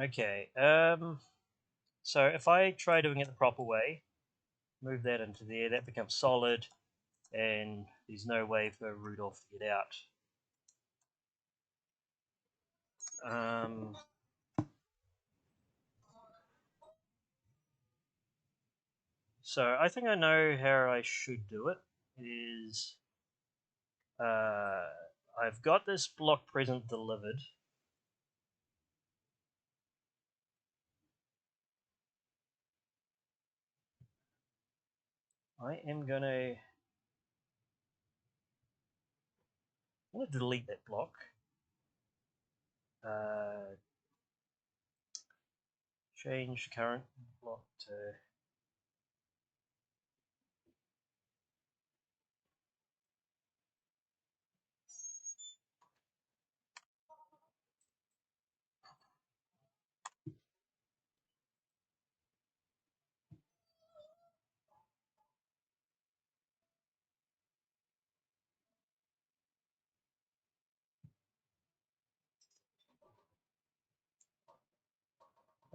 Okay. So if I try doing it the proper way, move that into there, that becomes solid, and there's no way for Rudolph to get out. So I think I know how I should do it. Is I've got this block present delivered. I am gonna delete that block. Change current block to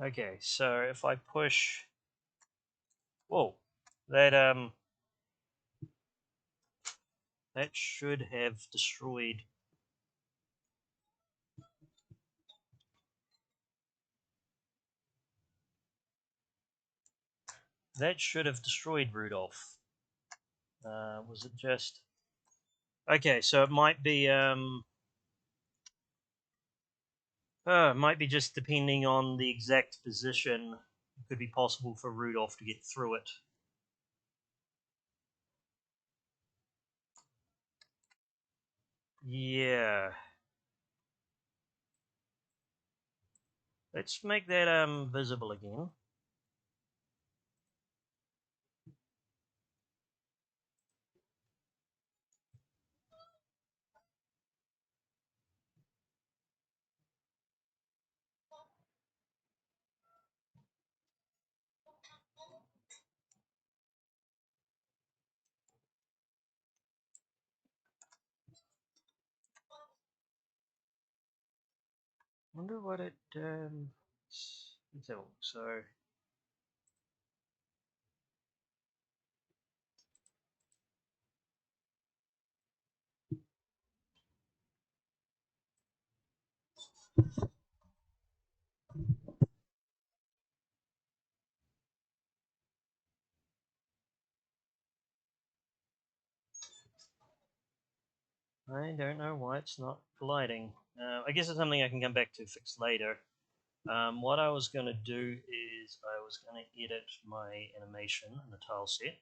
okay. So if I push, whoa, that that should have destroyed. That should have destroyed Rudolph. Was it just? Okay, so it might be just depending on the exact position. It could be possible for Rudolph to get through it. Yeah. Let's make that visible again. Wonder what it let's have a look. So I don't know why it's not gliding. I guess it's something I can come back to fix later. What I was going to do is I was going to edit my animation in the tile set.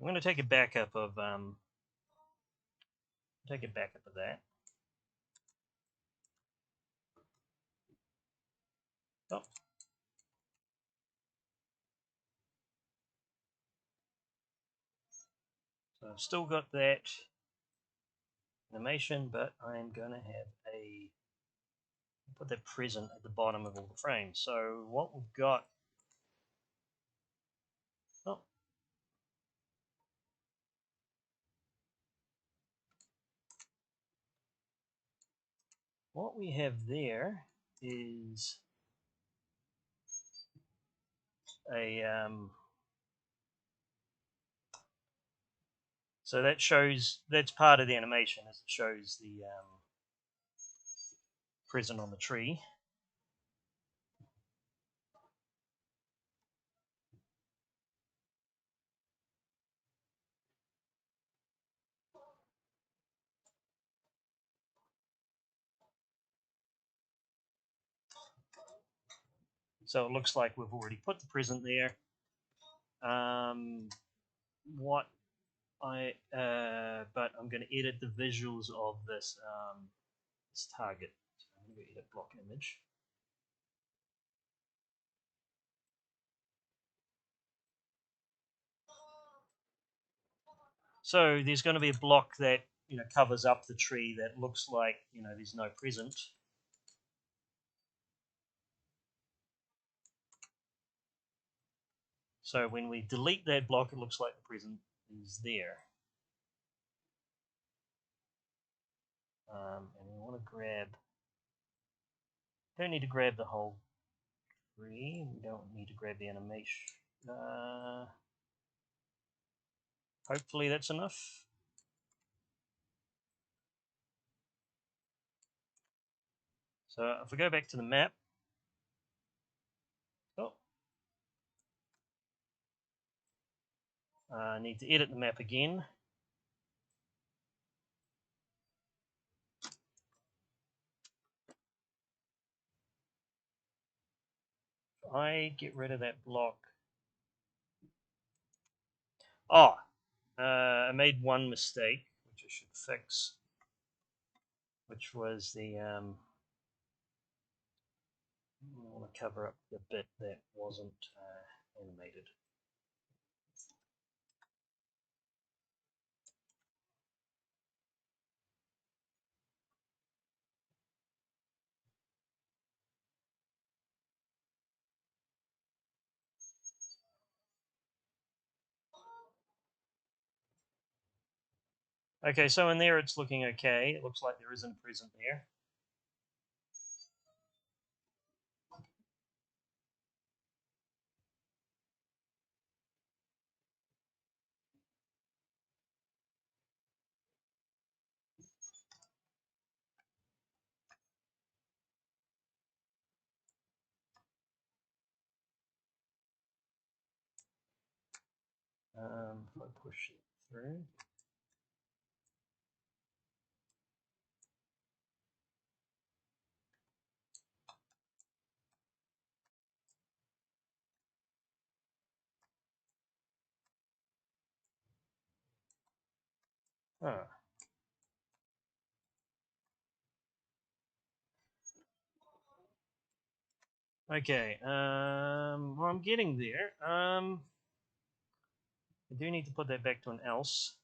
I'm going to take a backup of that. Oh, so I've still got that animation, but I'm going to have a put that present at the bottom of all the frames. So what we've got, oh, what we have there is a so that shows that's part of the animation as it shows the present on the tree. So it looks like we've already put the present there. What but I'm going to edit the visuals of this target. So I'm going to edit block image. So there's going to be a block that covers up the tree that looks like there's no present. So when we delete that block, it looks like the present is there. And we want to grab, don't need to grab the whole tree. We don't need to grab the animation. Hopefully that's enough. So if we go back to the map, I need to edit the map again. I get rid of that block. I made one mistake, which I should fix, which was the I want to cover up the bit that wasn't animated. Okay, so in there it's looking okay. It looks like there isn't a present there. If I push it through. Huh. Okay, well, I'm getting there. I do need to put that back to an else.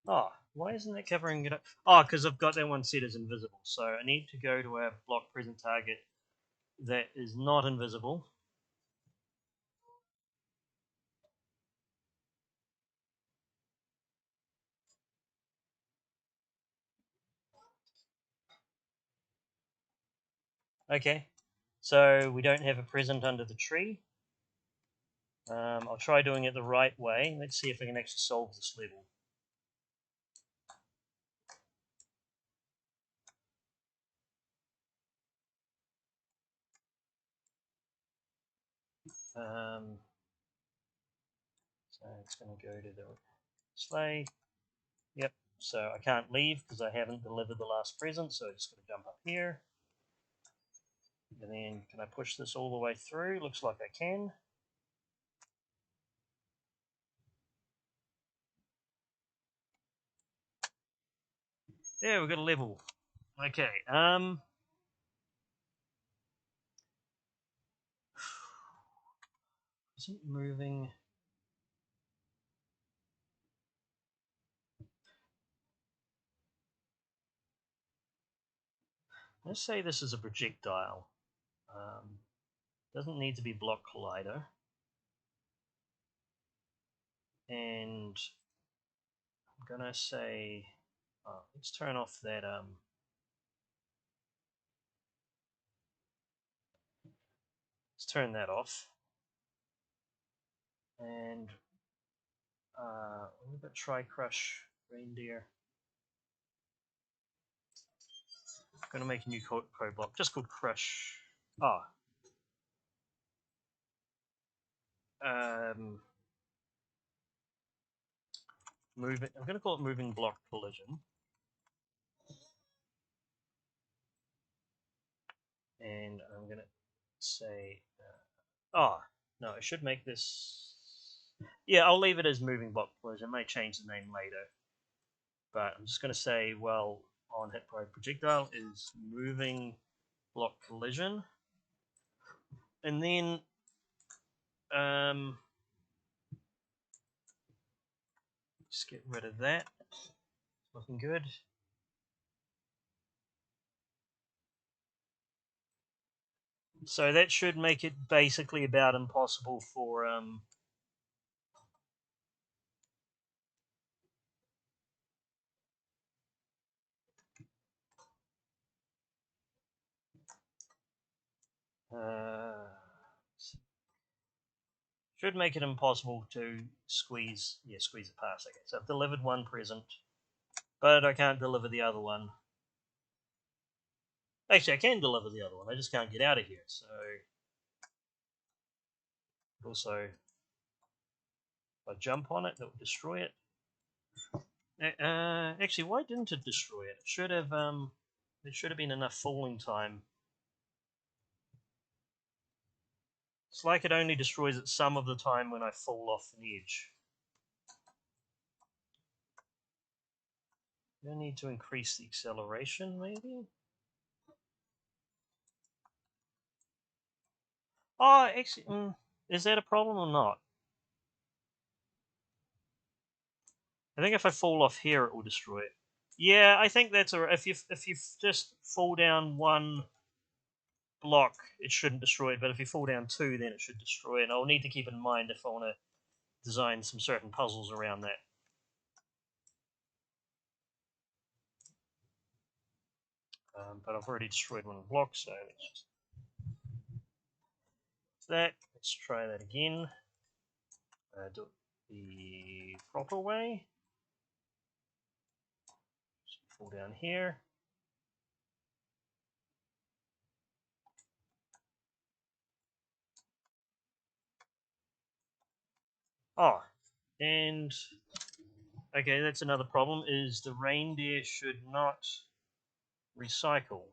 Oh, why isn't that covering it up? Oh, because I've got that one set as invisible. So I need to go to our block present target that is not invisible. Okay, so we don't have a present under the tree. I'll try doing it the right way. Let's see if I can actually solve this level. So it's going to go to the sleigh. Yep, so I can't leave because I haven't delivered the last present, so I just got to jump up here. And then can I push this all the way through? Looks like I can. Yeah, we've got a level. Okay, isn't moving. Let's say this is a projectile. Doesn't need to be block collider. And I'm gonna say, let's turn off that. Let's turn that off. And what about try crush reindeer? I'm gonna make a new code block just called crush. Moving. I'm gonna call it moving block collision. And I'm gonna say, No, I should make this. Yeah, I'll leave it as moving block collision. I may change the name later, but I'm just going to say, well, on hit by projectile is moving block collision, and then just get rid of that. Looking good. So that should make it basically about impossible for uh, should make it impossible to squeeze it past. Okay, so I've delivered one present, but I can't deliver the other one. Actually, I can deliver the other one. I just can't get out of here. So also, if I jump on it, that will destroy it. Actually, why didn't it destroy it? It should have. There should have been enough falling time. It's like it only destroys it some of the time when I fall off an edge. Do I need to increase the acceleration, maybe? Oh, actually, is that a problem or not? I think if I fall off here, it will destroy it. Yeah, I think that's alright. If you just fall down one block, it shouldn't destroy it. But if you fall down two, then it should destroy it. And I'll need to keep in mind if I want to design some certain puzzles around that. But I've already destroyed one block, so let's just that. Let's try that again. Do it the proper way. Just fall down here. Oh, and okay, that's another problem. Is the reindeer should not recycle.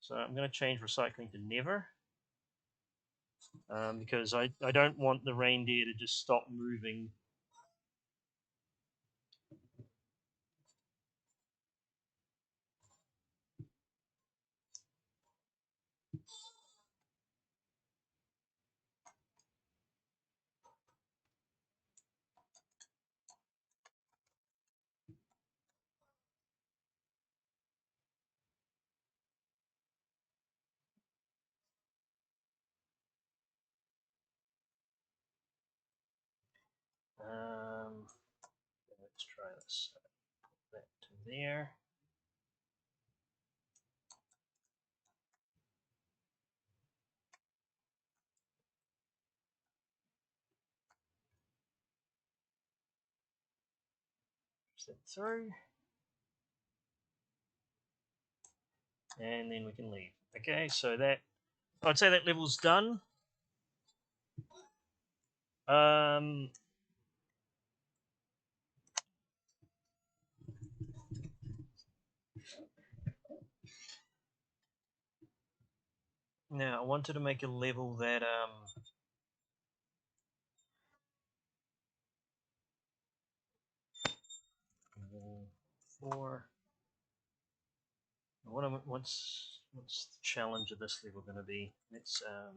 So I'm going to change recycling to never. Because I don't want the reindeer to just stop moving. Let's try this. Put that to there. Push that through. And then we can leave. Okay, so that I'd say that level's done. Um, Now I wanted to make a level that 4. What's the challenge of this level going to be? It's I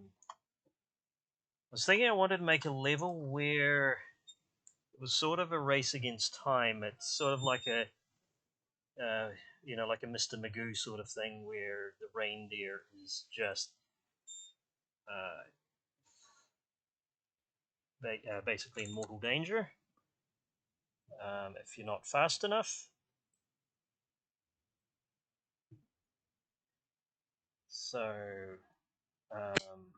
was thinking I wanted to make a level where it was sort of a race against time. It's sort of like a like a Mr. Magoo sort of thing where the reindeer is just uh, basically in mortal danger if you're not fast enough. So um,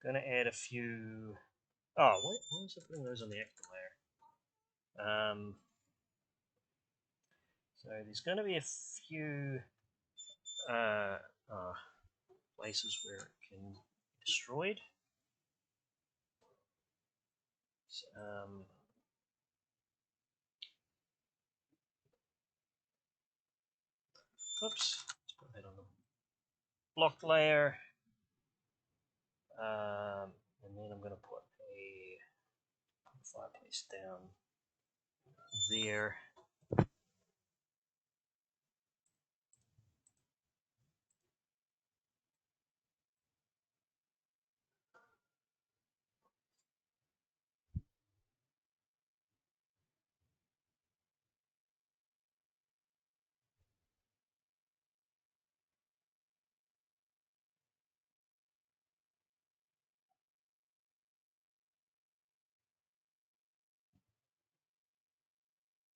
Going to add a few. Oh, why was I putting those on the actor layer? So there's going to be a few uh, uh, places where it can be destroyed. Um, oops, let's put that on the block layer. And then I'm going to put a fireplace down there.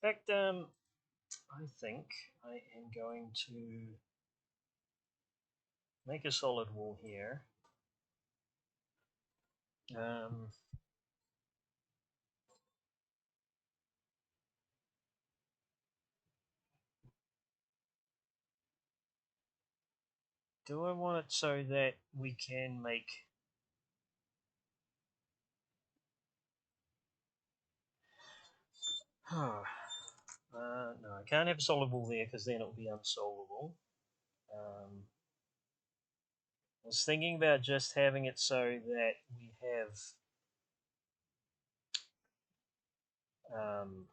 In fact, I think I am going to make a solid wall here. Um, do I want it so that we can make... no, I can't have a solid wall there because then it will be unsolvable. I was thinking about just having it so that we have um,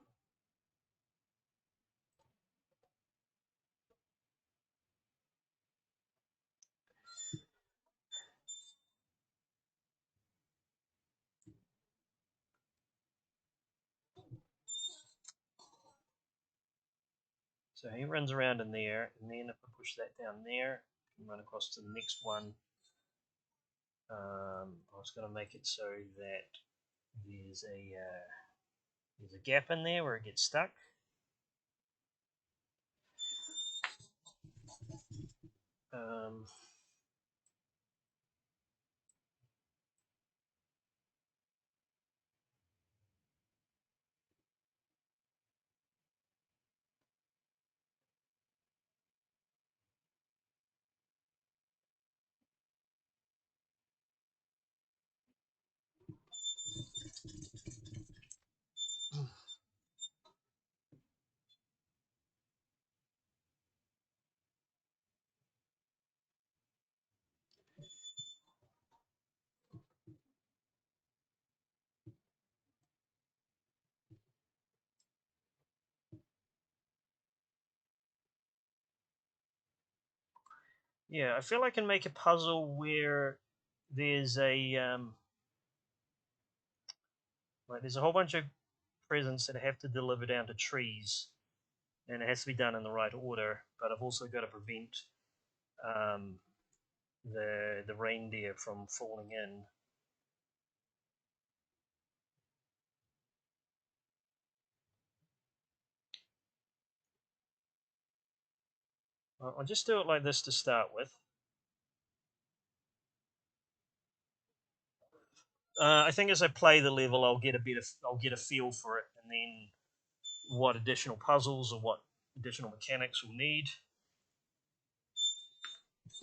so he runs around in there, and then if I push that down there, I can run across to the next one. I was going to make it so that there's a gap in there where it gets stuck. Um, yeah, I feel I can make a puzzle where there's there's a whole bunch of presents that I have to deliver down to trees, and it has to be done in the right order. But I've also got to prevent um, the reindeer from falling in. I'll just do it like this to start with. I think as I play the level, I'll get a feel for it, and then what additional puzzles or what additional mechanics we'll need.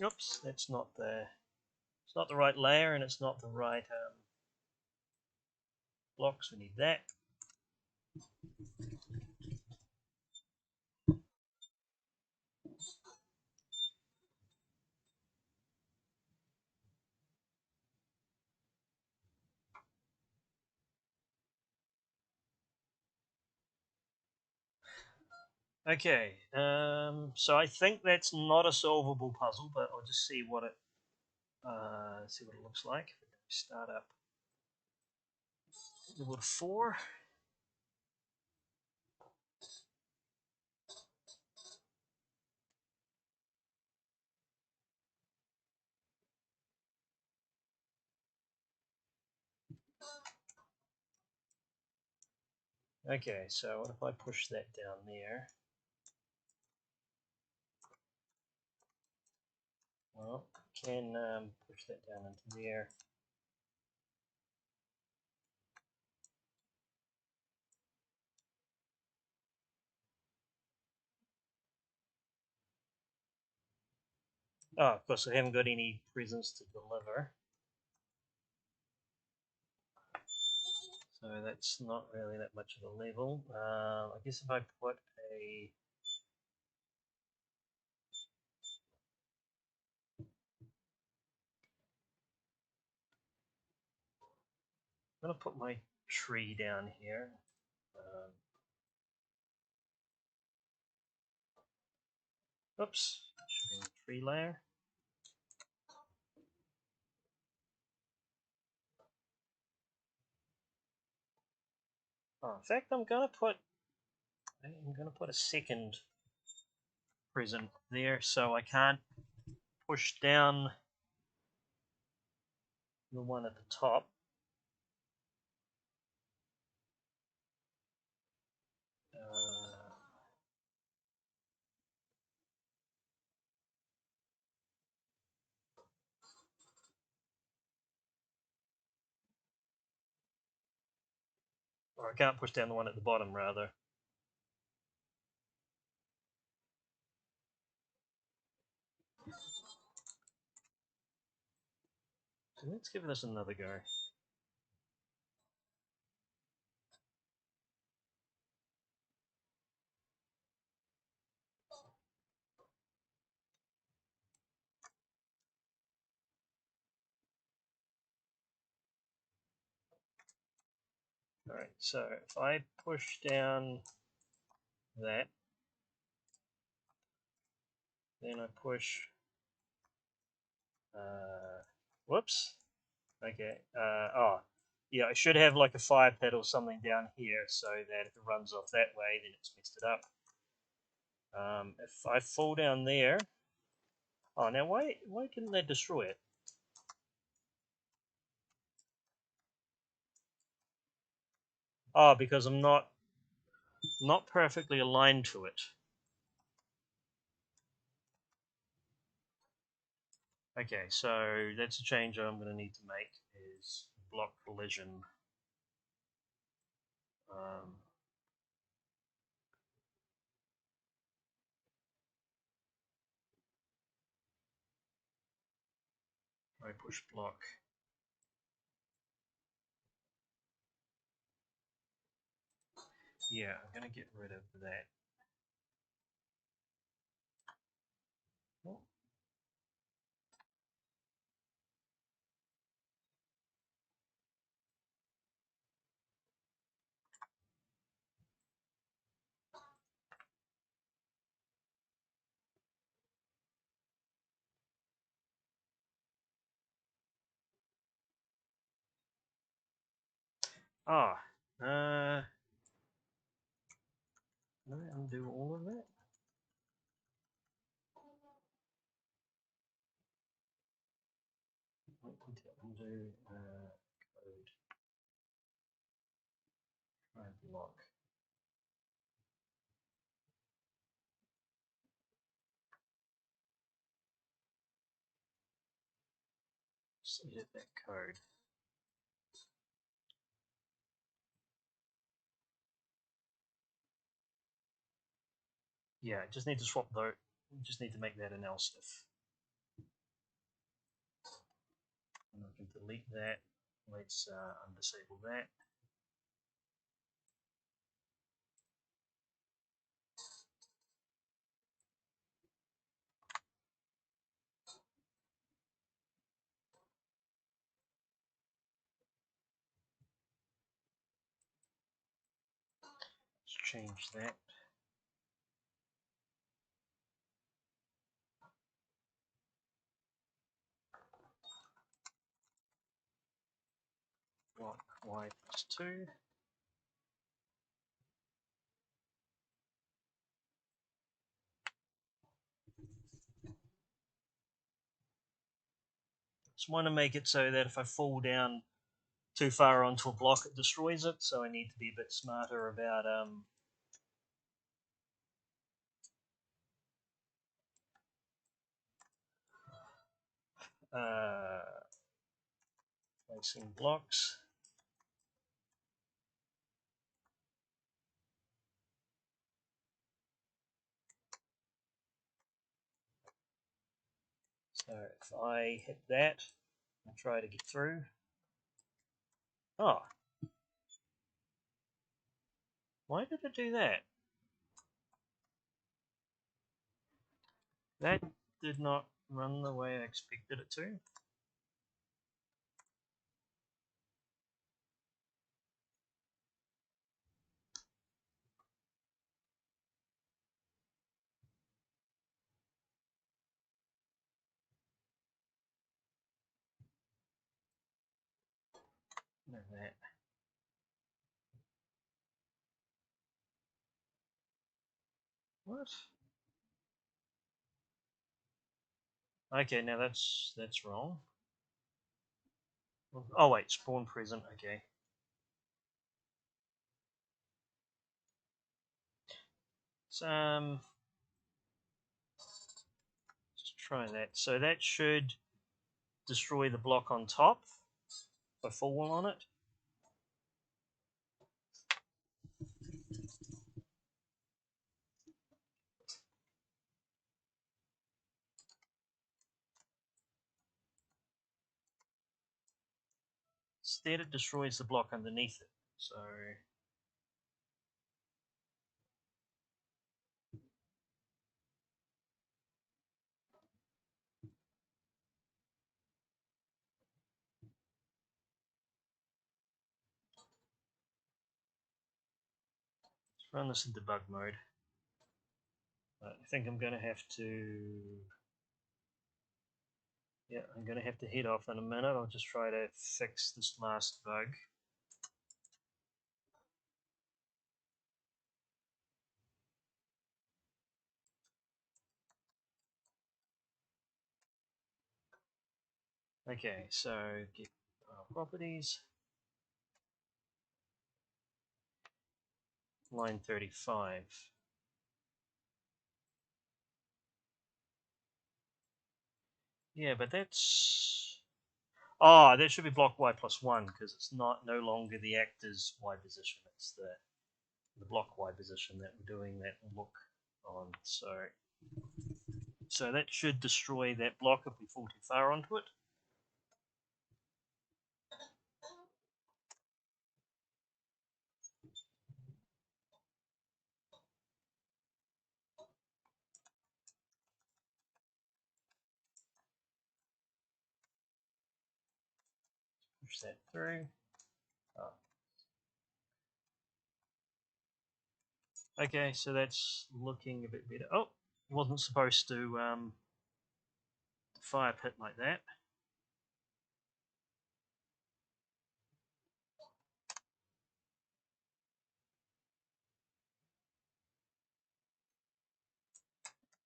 Oops, it's not the right layer, and it's not the right blocks. We need that. Okay, so I think that's not a solvable puzzle, but I'll just see what it looks like. Start up level 4. Okay, so what if I push that down there? Well, I can push that down into there. Oh, of course, I haven't got any presents to deliver. So that's not really that much of a level. I guess if I put a... I'm going to put my tree down here. Oops, should be in the tree layer. Oh, in fact, I'm going to put a second present there, so I can't push down the one at the top. Or I can't push down the one at the bottom, rather. So let's give this another go. Alright, so if I push down that, then I push... whoops. Okay. Yeah, I should have like a fire pit or something down here so that if it runs off that way, then it's messed it up. If I fall down there... Oh, now why didn't that destroy it? Oh, because I'm not perfectly aligned to it. Okay, so that's a change I'm going to need to make, is block collision. I push block. Yeah, I'm going to get rid of that. Oh. Ah, can I undo all of that? Undo code. Try block. Just edit that code. Yeah, just need to swap though. Just need to make that an else if. And I can delete that. Let's undisable that. Let's change that. Block y+2. Just want to make it so that if I fall down too far onto a block, it destroys it. So I need to be a bit smarter about placing blocks. So if I hit that and try to get through. Oh, why did it do that? That did not run the way I expected it to. No, that. What? Okay, now that's wrong. Oh wait, spawn present. Okay. So let's try that. So that should destroy the block on top if I fall on it. Instead, it destroys the block underneath it. So let's run this in debug mode. I think I'm going to have to. Yeah, I'm going to have to head off in a minute. I'll just try to fix this last bug. Okay, so get properties, line 35. Yeah, but that's. Oh, that should be block y plus 1 because it's no longer the actor's y position. It's the block y position that we're doing that look on. So that should destroy that block if we fall too far onto it. Push that through. Oh. Okay, so that's looking a bit better. Oh, wasn't supposed to fire pit like that.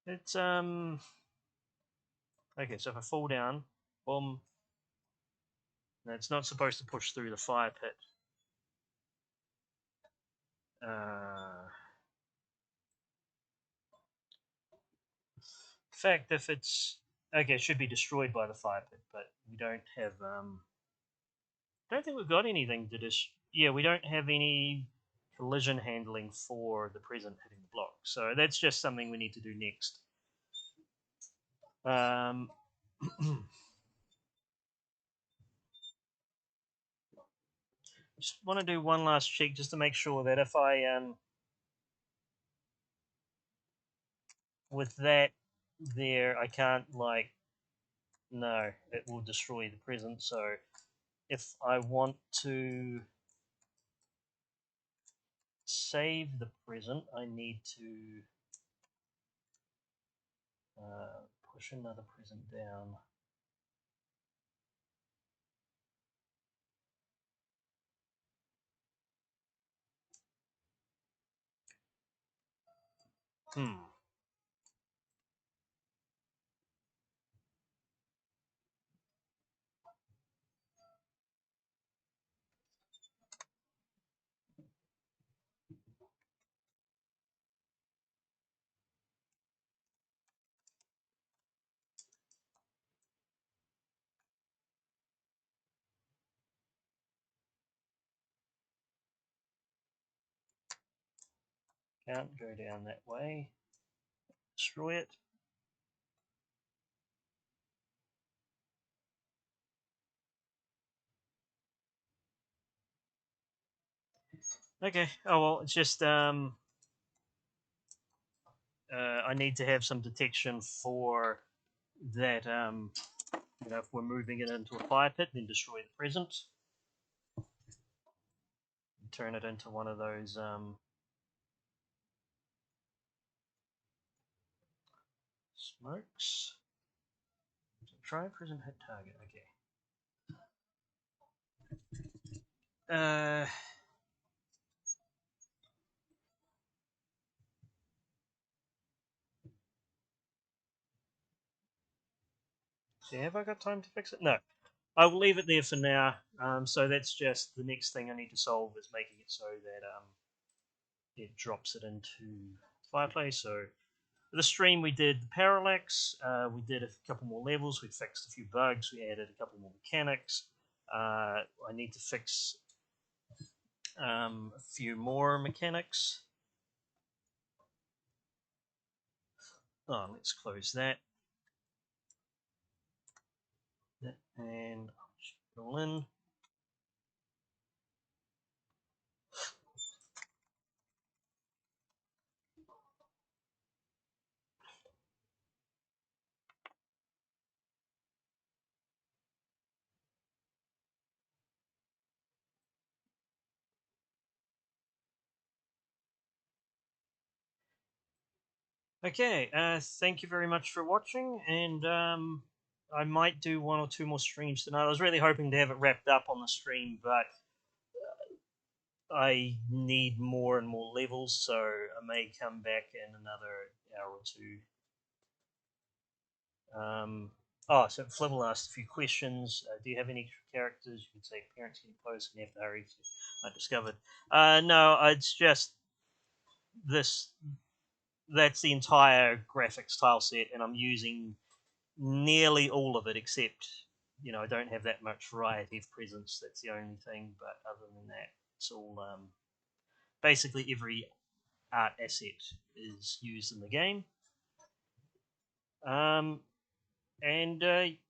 It's okay. So if I fall down, boom. It's not supposed to push through the fire pit. In fact, if it's okay, it should be destroyed by the fire pit, but we don't have. Don't think we've got anything to just. Yeah, we don't have any collision handling for the present hitting the block, so that's just something we need to do next. Just want to do one last check just to make sure that if I with that there I can't like no, it will destroy the present. So if I want to save the present, I need to push another present down. Hmm. Can't go down that way. Destroy it. Okay. Oh well, it's just I need to have some detection for that. If we're moving it into a fire pit, then destroy the present, and turn it into one of those smokes. Try present hit target. Okay. Uh, see, have I got time to fix it? No. I will leave it there for now. So that's just the next thing I need to solve is making it so that it drops it into the fireplace. So for the stream, we did the parallax. We did a couple more levels. We fixed a few bugs. We added a couple more mechanics. I need to fix a few more mechanics. Oh, let's close that. And put it all in. Okay, thank you very much for watching, and I might do one or two more streams tonight. I was really hoping to have it wrapped up on the stream, but I need more and more levels, so I may come back in another hour or two. So Flibble asked a few questions. Do you have any extra characters? You could say parents getting close and you have to hurry. I discovered. No, it's just this. That's the entire graphics tile set, and I'm using nearly all of it, except I don't have that much variety of presents. That's the only thing. But other than that, it's all basically every art asset is used in the game. Um, and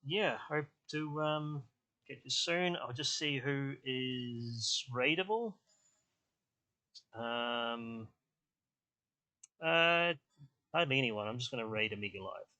yeah, hope to get you soon. I'll just see who is raidable. Um, hardly anyone. I'm just going to raid a Mega Live.